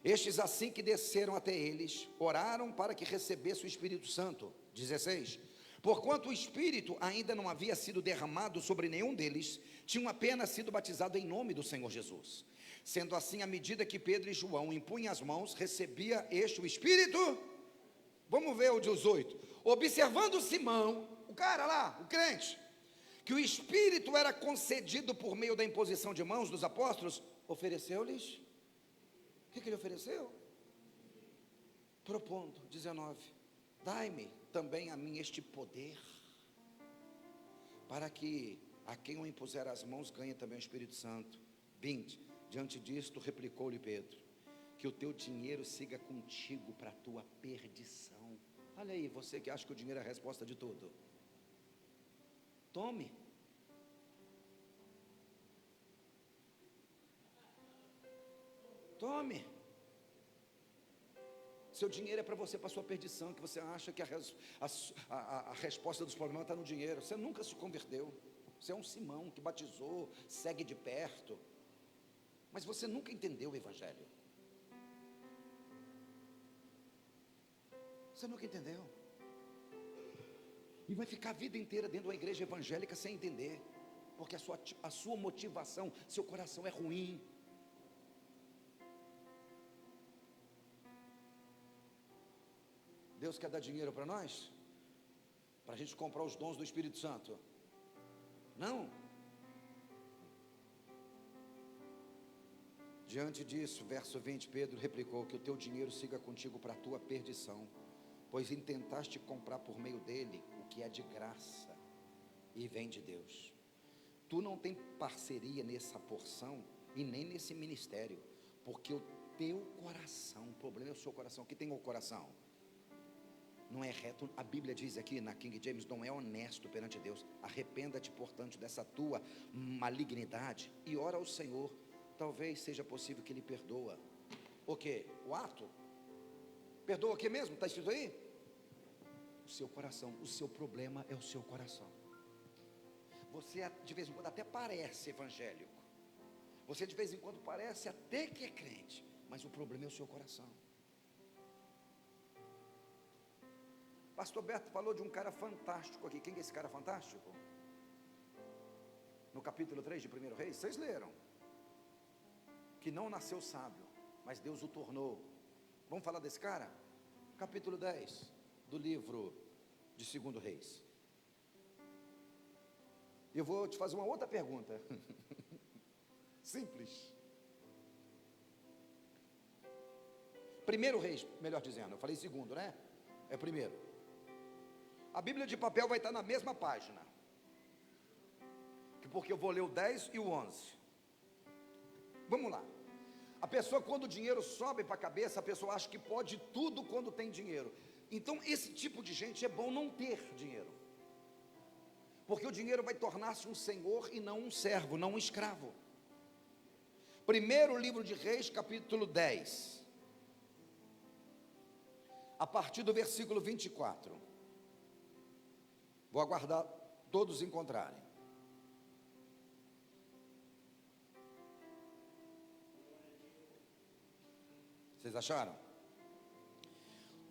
Estes, assim que desceram até eles, oraram para que recebesse o Espírito Santo. 16. Porquanto o Espírito ainda não havia sido derramado sobre nenhum deles, tinham apenas sido batizados em nome do Senhor Jesus. Sendo assim, à medida que Pedro e João impunham as mãos, recebia este o Espírito. Vamos ver o 18. Observando Simão, o cara lá, o crente, que o Espírito era concedido por meio da imposição de mãos dos apóstolos, ofereceu-lhes. O que ele ofereceu? Propondo, 19, dai-me também a mim este poder, para que a quem eu impuser as mãos ganhe também o Espírito Santo. 20, diante disto replicou-lhe Pedro, que o teu dinheiro siga contigo para a tua perdição. Olha aí, você que acha que o dinheiro é a resposta de tudo, tome. Tome. Seu dinheiro é para você, para a sua perdição, que você acha que a resposta dos problemas está no dinheiro. Você nunca se converteu. Você é um Simão que batizou, segue de perto, mas você nunca entendeu o Evangelho. Você nunca entendeu. E vai ficar a vida inteira dentro de uma igreja evangélica sem entender, porque a sua motivação, seu coração é ruim. Deus quer dar dinheiro para nós? Para a gente comprar os dons do Espírito Santo? Não. Diante disso, verso 20, Pedro replicou: que o teu dinheiro siga contigo para a tua perdição, pois intentaste comprar por meio dele o que é de graça e vem de Deus. Tu não tem parceria nessa porção e nem nesse ministério, porque o teu coração, o problema é o seu coração. O que tem o coração? Não é reto. A Bíblia diz aqui na King James, não é honesto perante Deus. Arrependa-te, portanto, dessa tua malignidade e ora ao Senhor. Talvez seja possível que Ele perdoa. O quê? O ato? Perdoa o que mesmo? Está escrito aí? O seu coração. O seu problema é o seu coração. Você de vez em quando até parece evangélico. Você de vez em quando parece até que é crente, mas o problema é o seu coração. Pastor Beto falou de um cara fantástico aqui. Quem é esse cara fantástico? No capítulo 3 de 1 Reis, vocês leram? Que não nasceu sábio, mas Deus o tornou. Vamos falar desse cara? Capítulo 10 do livro de 2 Reis. Eu vou te fazer uma outra pergunta. Simples. 1 Reis, melhor dizendo, eu falei segundo, né? É primeiro. A Bíblia de papel vai estar na mesma página, porque eu vou ler o 10 e o 11. Vamos lá. A pessoa, quando o dinheiro sobe para a cabeça, a pessoa acha que pode tudo quando tem dinheiro. Então esse tipo de gente é bom não ter dinheiro, porque o dinheiro vai tornar-se um senhor e não um servo, não um escravo. Primeiro livro de Reis, capítulo 10, a partir do versículo 24. Vou aguardar todos encontrarem. Vocês acharam?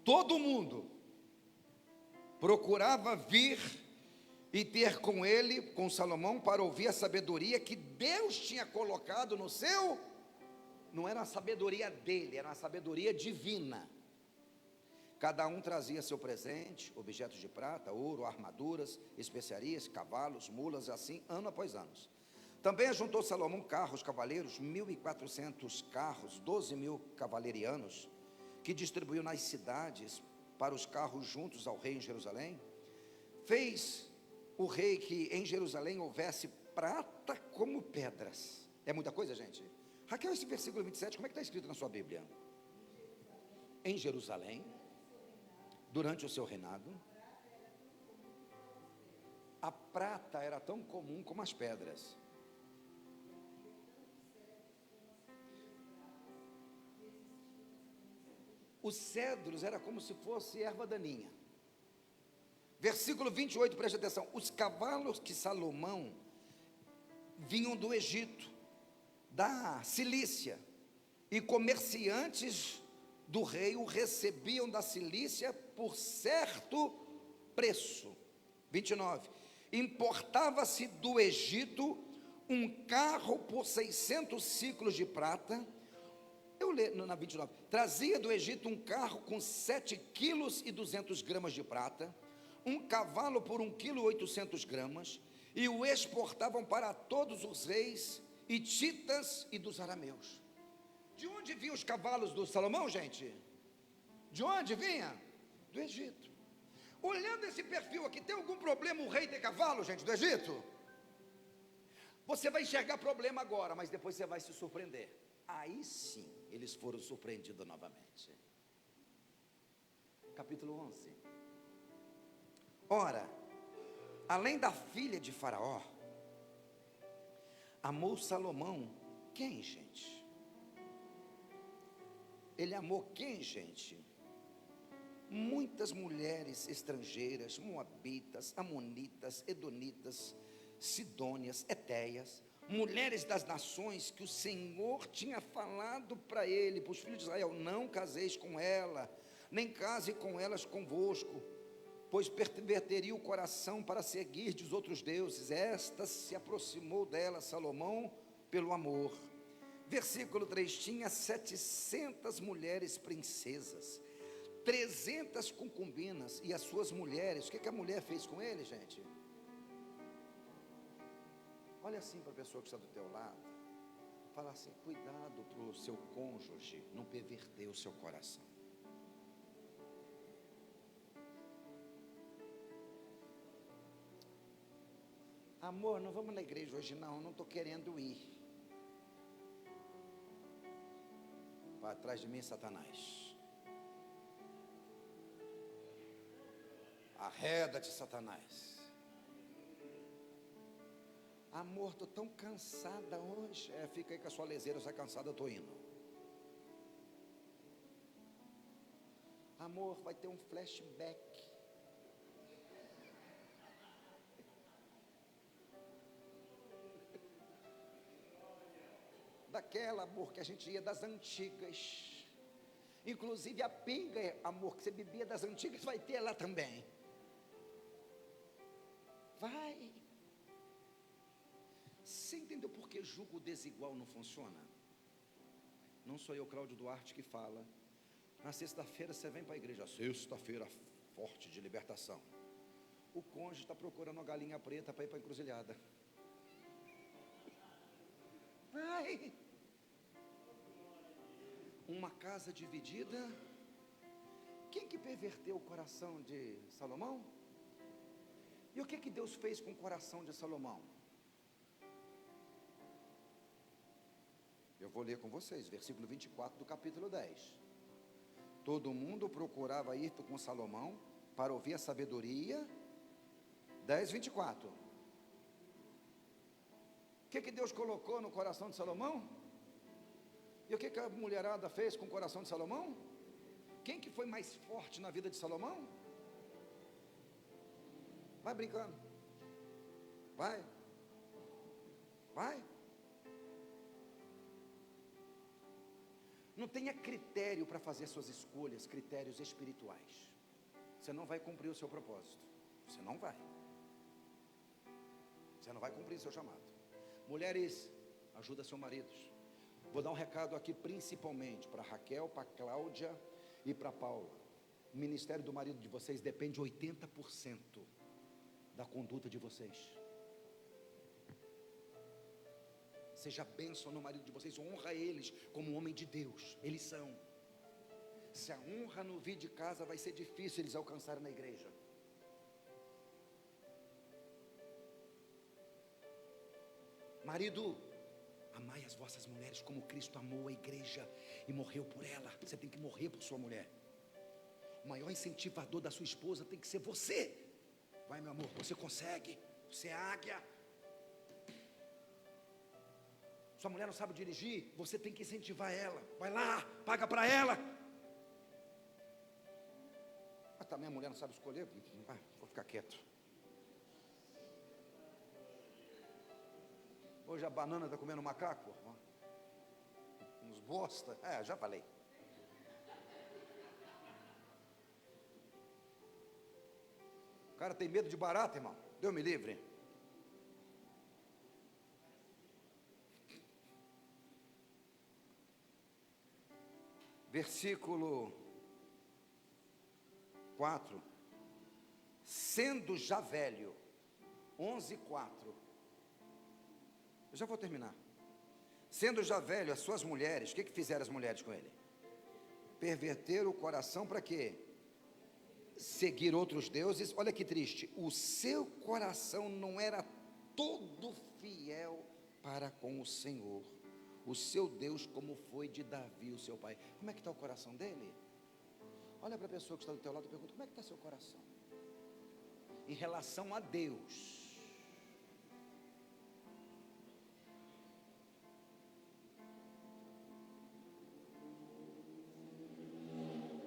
Todo mundo procurava vir e ter com ele, com Salomão, para ouvir a sabedoria que Deus tinha colocado no seu. Não era a sabedoria dele, era a sabedoria divina. Cada um trazia seu presente, objetos de prata, ouro, armaduras, especiarias, cavalos, mulas, assim, ano após ano. Também ajuntou Salomão carros, cavaleiros, 1.400 carros, 12.000 cavalerianos, que distribuiu nas cidades para os carros juntos ao rei em Jerusalém. Fez o rei que em Jerusalém houvesse prata como pedras. É muita coisa, gente? Raquel, esse versículo 27, como é que está escrito na sua Bíblia? Em Jerusalém, durante o seu reinado, a prata era tão comum como as pedras. Os cedros era como se fosse erva daninha. Versículo 28, preste atenção. Os cavalos que Salomão vinham do Egito, da Cilícia, e comerciantes do rei o recebiam da Cilícia por certo preço. 29. Importava-se do Egito um carro por 600 ciclos de prata. Eu leio na 29. Trazia do Egito um carro com 7,2 kg de prata, um cavalo por 1,8 kg, e o exportavam para todos os reis hititas e dos arameus. De onde vinham os cavalos do Salomão, gente? De onde vinha? Do Egito. Olhando esse perfil aqui, tem algum problema o rei ter cavalo, gente, do Egito? Você vai enxergar problema agora, mas depois você vai se surpreender. Aí sim, eles foram surpreendidos novamente. Capítulo 11. Ora, além da filha de Faraó, amou Salomão quem, gente? Ele amou quem, gente? Muitas mulheres estrangeiras, moabitas, amonitas, edonitas, sidônias, etéias, mulheres das nações que o Senhor tinha falado para ele, para os filhos de Israel: não caseis com ela, nem case com elas convosco, pois perverteria o coração para seguir os outros deuses. Esta se aproximou dela, Salomão, pelo amor. Versículo 3, tinha 700 mulheres princesas, 300 concubinas, e as suas mulheres. O que a mulher fez com ele, gente? Olha assim para a pessoa que está do teu lado, fala assim: cuidado para o seu cônjuge não perverter o seu coração. Amor, não vamos na igreja hoje não estou querendo ir. Vai atrás de mim, Satanás. Arreda-te, Satanás. Amor, estou tão cansada hoje. Fica aí com a sua leseira, você é cansada, eu estou indo. Amor, vai ter um flashback. Daquela, amor, que a gente ia das antigas. Inclusive a pinga, amor, que você bebia das antigas, vai ter lá também. Vai. Você entendeu por que julgo desigual não funciona? Não sou eu, Cláudio Duarte, que fala. Na sexta-feira você vem para a igreja, sexta-feira forte de libertação. O cônjuge está procurando uma galinha preta para ir para a encruzilhada. Vai. Uma casa dividida. Quem que perverteu o coração de Salomão? E o que Deus fez com o coração de Salomão? Eu vou ler com vocês, versículo 24 do capítulo 10. Todo mundo procurava ir com Salomão para ouvir a sabedoria. 10, 24. O que Deus colocou no coração de Salomão? E o que a mulherada fez com o coração de Salomão? Quem que foi mais forte na vida de Salomão? Vai brincando. Vai. Vai. Não tenha critério para fazer suas escolhas, critérios espirituais. Você não vai cumprir o seu propósito. Você não vai. Você não vai cumprir o seu chamado. Mulheres, ajuda seus maridos. Vou dar um recado aqui principalmente para Raquel, para Cláudia e para Paula. O ministério do marido de vocês depende 80% da conduta de vocês. Seja bênção no marido de vocês, honra eles como homem de Deus, eles são. Se a honra não vir de casa, vai ser difícil eles alcançarem na igreja. Marido, amai as vossas mulheres como Cristo amou a igreja e morreu por ela. Você tem que morrer por sua mulher. O maior incentivador da sua esposa tem que ser você. Vai, meu amor, você consegue. Você é águia. Sua mulher não sabe dirigir, você tem que incentivar ela. Vai lá, paga para ela. Mas também a mulher não sabe escolher. Vou ficar quieto. Hoje a banana está comendo macaco. Uns bosta. Já falei. O cara tem medo de barata, irmão. Deus me livre. Versículo 4. Sendo já velho, 11:4. Eu já vou terminar. Sendo já velho, as suas mulheres, o que fizeram as mulheres com ele? Perverteram o coração para quê? Seguir outros deuses. Olha que triste, o seu coração não era todo fiel para com o Senhor, o seu Deus, como foi de Davi, o seu pai. Como é que está o coração dele? Olha para a pessoa que está do teu lado e pergunta: como é que está seu coração? Em relação a Deus.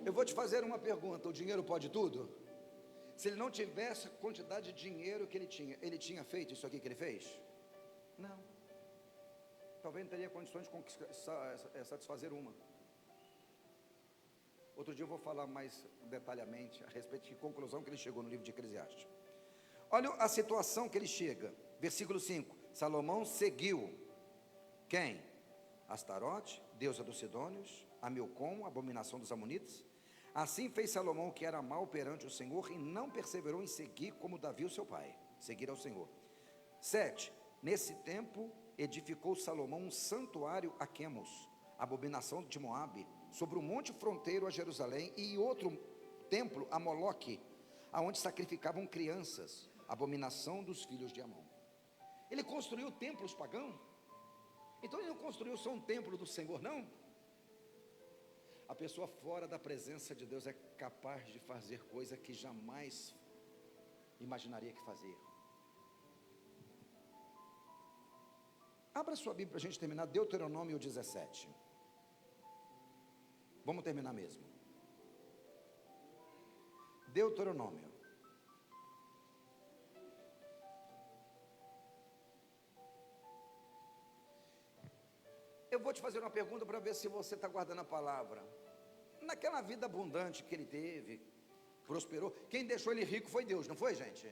Eu vou te fazer uma pergunta: o dinheiro pode tudo? Se ele não tivesse a quantidade de dinheiro que ele tinha feito isso aqui que ele fez? Não. Talvez não teria condições de satisfazer uma. Outro dia eu vou falar mais detalhadamente a respeito de que conclusão que ele chegou no livro de Eclesiastes. Olha a situação que ele chega. Versículo 5. Salomão seguiu quem? Astarote, deusa dos Sidônios, a Milcom, abominação dos Amonitas. Assim fez Salomão, que era mau perante o Senhor, e não perseverou em seguir como Davi o seu pai, seguir ao Senhor. 7. Nesse tempo edificou Salomão um santuário a Quemos, abominação de Moabe, sobre o monte fronteiro a Jerusalém, e outro templo a Moloque, aonde sacrificavam crianças, abominação dos filhos de Amon. Ele construiu templos pagãos. Então ele não construiu só um templo do Senhor, não. A pessoa fora da presença de Deus é capaz de fazer coisa que jamais imaginaria que fazia. Abra sua Bíblia para a gente terminar, Deuteronômio 17. Vamos terminar mesmo. Deuteronômio. Eu vou te fazer uma pergunta para ver se você está guardando a palavra. Naquela vida abundante que ele teve, prosperou, quem deixou ele rico foi Deus, não foi, gente?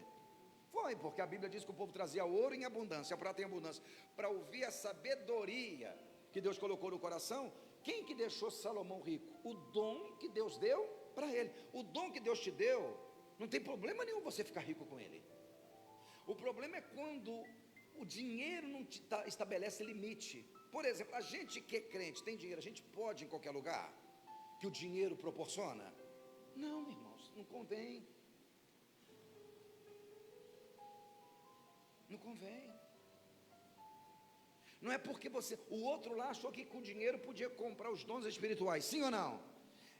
Foi, porque a Bíblia diz que o povo trazia ouro em abundância, prata em abundância, para ouvir a sabedoria que Deus colocou no coração. Quem que deixou Salomão rico? O dom que Deus deu para ele. O dom que Deus te deu, não tem problema nenhum você ficar rico com ele. O problema é quando o dinheiro não te estabelece limite. Por exemplo, a gente que é crente, tem dinheiro, a gente pode ir em qualquer lugar que o dinheiro proporciona? Não, irmãos, não convém. Não convém. Não é porque o outro lá achou que com dinheiro podia comprar os dons espirituais, sim ou não?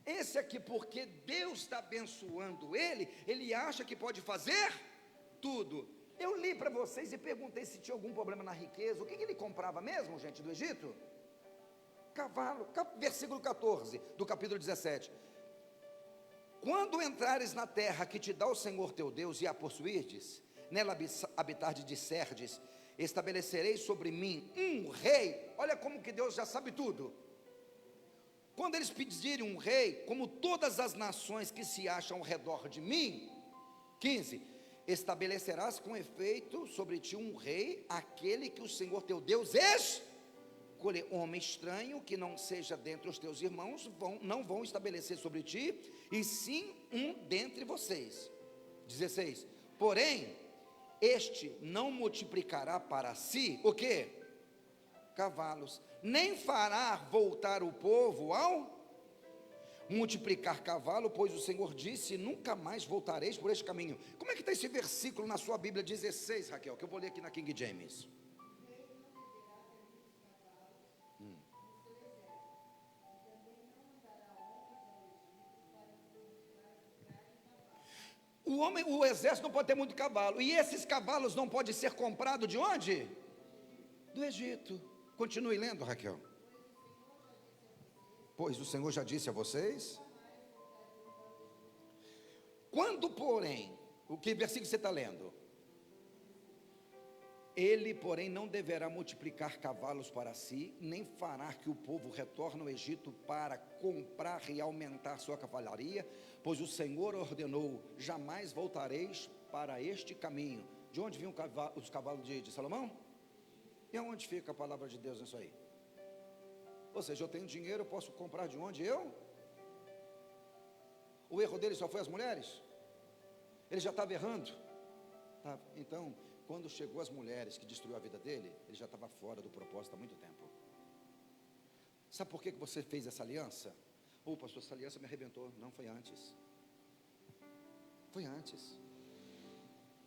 Esse aqui, porque Deus está abençoando ele acha que pode fazer tudo. Eu li para vocês e perguntei se tinha algum problema na riqueza. O que ele comprava mesmo, gente, do Egito? Cavalo, versículo 14 do capítulo 17. Quando entrares na terra que te dá o Senhor teu Deus e a possuirdes, nela habitardes de serdes, estabelecerei sobre mim um rei. Olha como que Deus já sabe tudo. Quando eles pedirem um rei, como todas as nações que se acham ao redor de mim. 15. Estabelecerás com efeito sobre ti um rei, aquele que o Senhor teu Deus escolher. Homem estranho que não seja dentre os teus irmãos não vão estabelecer sobre ti, e sim um dentre vocês. 16. Porém, este não multiplicará para si o quê? Cavalos, nem fará voltar o povo ao multiplicar cavalo, pois o Senhor disse: nunca mais voltareis por este caminho. Como é que está esse versículo na sua Bíblia 16, Raquel? Que eu vou ler aqui na King James. O exército não pode ter muito cavalo, e esses cavalos não podem ser comprados de onde? Do Egito. Continue lendo, Raquel. Pois o Senhor já disse a vocês. Quando, porém, o que versículo você está lendo? Ele, porém, não deverá multiplicar cavalos para si, nem fará que o povo retorne ao Egito para comprar e aumentar sua cavalaria, pois o Senhor ordenou: jamais voltareis para este caminho. De onde vinham os cavalos de Salomão? E aonde fica a palavra de Deus nisso aí? Ou seja, eu tenho dinheiro, eu posso comprar de onde eu? O erro dele só foi as mulheres? Ele já estava errando? Tá. Então, quando chegou as mulheres que destruiu a vida dele, ele já estava fora do propósito há muito tempo. Sabe por que você fez essa aliança? Pastor, essa aliança me arrebentou. Não, foi antes. Foi antes.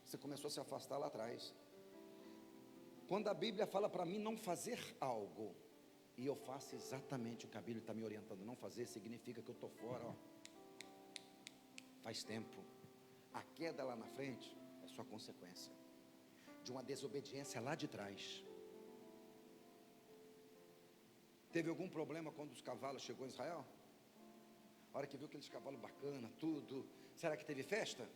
Você começou a se afastar lá atrás. Quando a Bíblia fala para mim não fazer algo, e eu faço exatamente o que a Bíblia está me orientando não fazer, significa que eu estou fora, faz tempo. A queda lá na frente é só consequência de uma desobediência lá de trás. Teve algum problema quando os cavalos chegou em Israel? A hora que viu aqueles cavalos bacana, tudo, será que teve festa?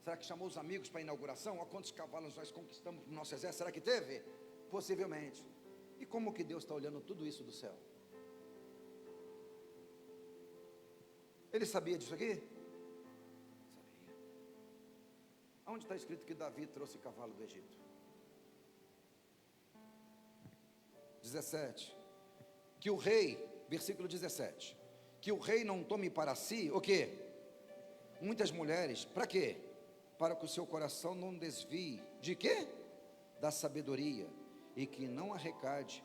Será que chamou os amigos para a inauguração? Olha quantos cavalos nós conquistamos no nosso exército. Será que teve? Possivelmente. E como que Deus está olhando tudo isso do céu? Ele sabia disso aqui? Sabia. Onde está escrito que Davi trouxe cavalo do Egito? 17. Que o rei, versículo 17, que o rei não tome para si, o quê? Muitas mulheres, para quê? Para que o seu coração não desvie, de quê? Da sabedoria, e que não arrecade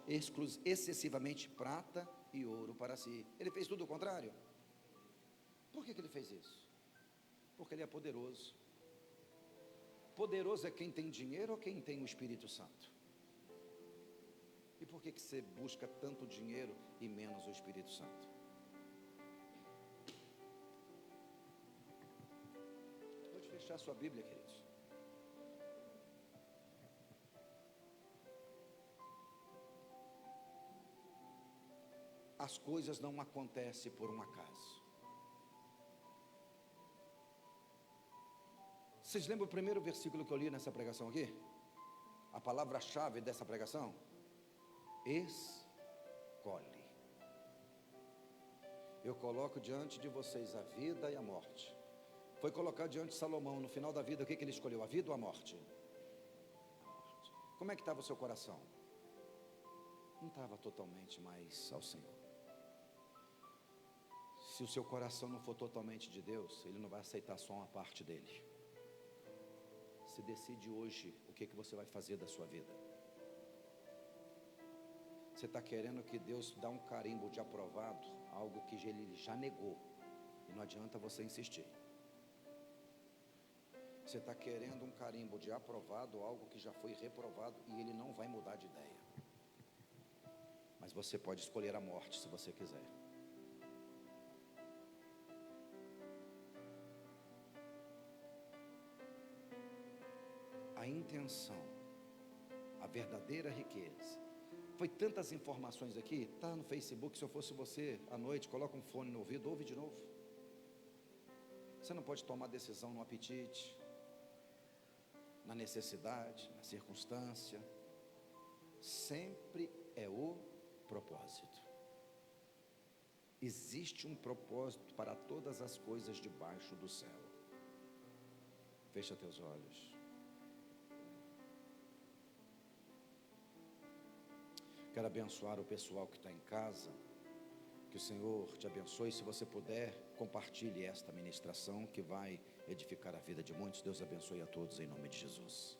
excessivamente prata e ouro para si. Ele fez tudo o contrário. Por que ele fez isso? Porque ele é poderoso. Poderoso é quem tem dinheiro ou quem tem o Espírito Santo? E por que você busca tanto dinheiro e menos o Espírito Santo? Pode fechar sua Bíblia, queridos. As coisas não acontecem por um acaso. Vocês lembram o primeiro versículo que eu li nessa pregação aqui? A palavra-chave dessa pregação? Escolhe. Eu coloco diante de vocês a vida e a morte. Foi colocado diante de Salomão no final da vida, o que ele escolheu? A vida ou a morte? A morte. Como é que estava o seu coração? Não estava totalmente mais ao Senhor. Se o seu coração não for totalmente de Deus, Ele não vai aceitar só uma parte dele. Você decide hoje o que você vai fazer da sua vida. Você está querendo que Deus dê um carimbo de aprovado, algo que Ele já negou, e não adianta você insistir. Você está querendo um carimbo de aprovado, algo que já foi reprovado, e Ele não vai mudar de ideia. Mas você pode escolher a morte se você quiser. A intenção, a verdadeira riqueza. Foi tantas informações aqui, está no Facebook. Se eu fosse você, à noite, coloca um fone no ouvido, ouve de novo. Você não pode tomar decisão no apetite, na necessidade, na circunstância. Sempre é o propósito. Existe um propósito para todas as coisas debaixo do céu. Fecha teus olhos. Quero abençoar o pessoal que está em casa. Que o Senhor te abençoe. Se você puder, compartilhe esta ministração que vai edificar a vida de muitos. Deus abençoe a todos em nome de Jesus.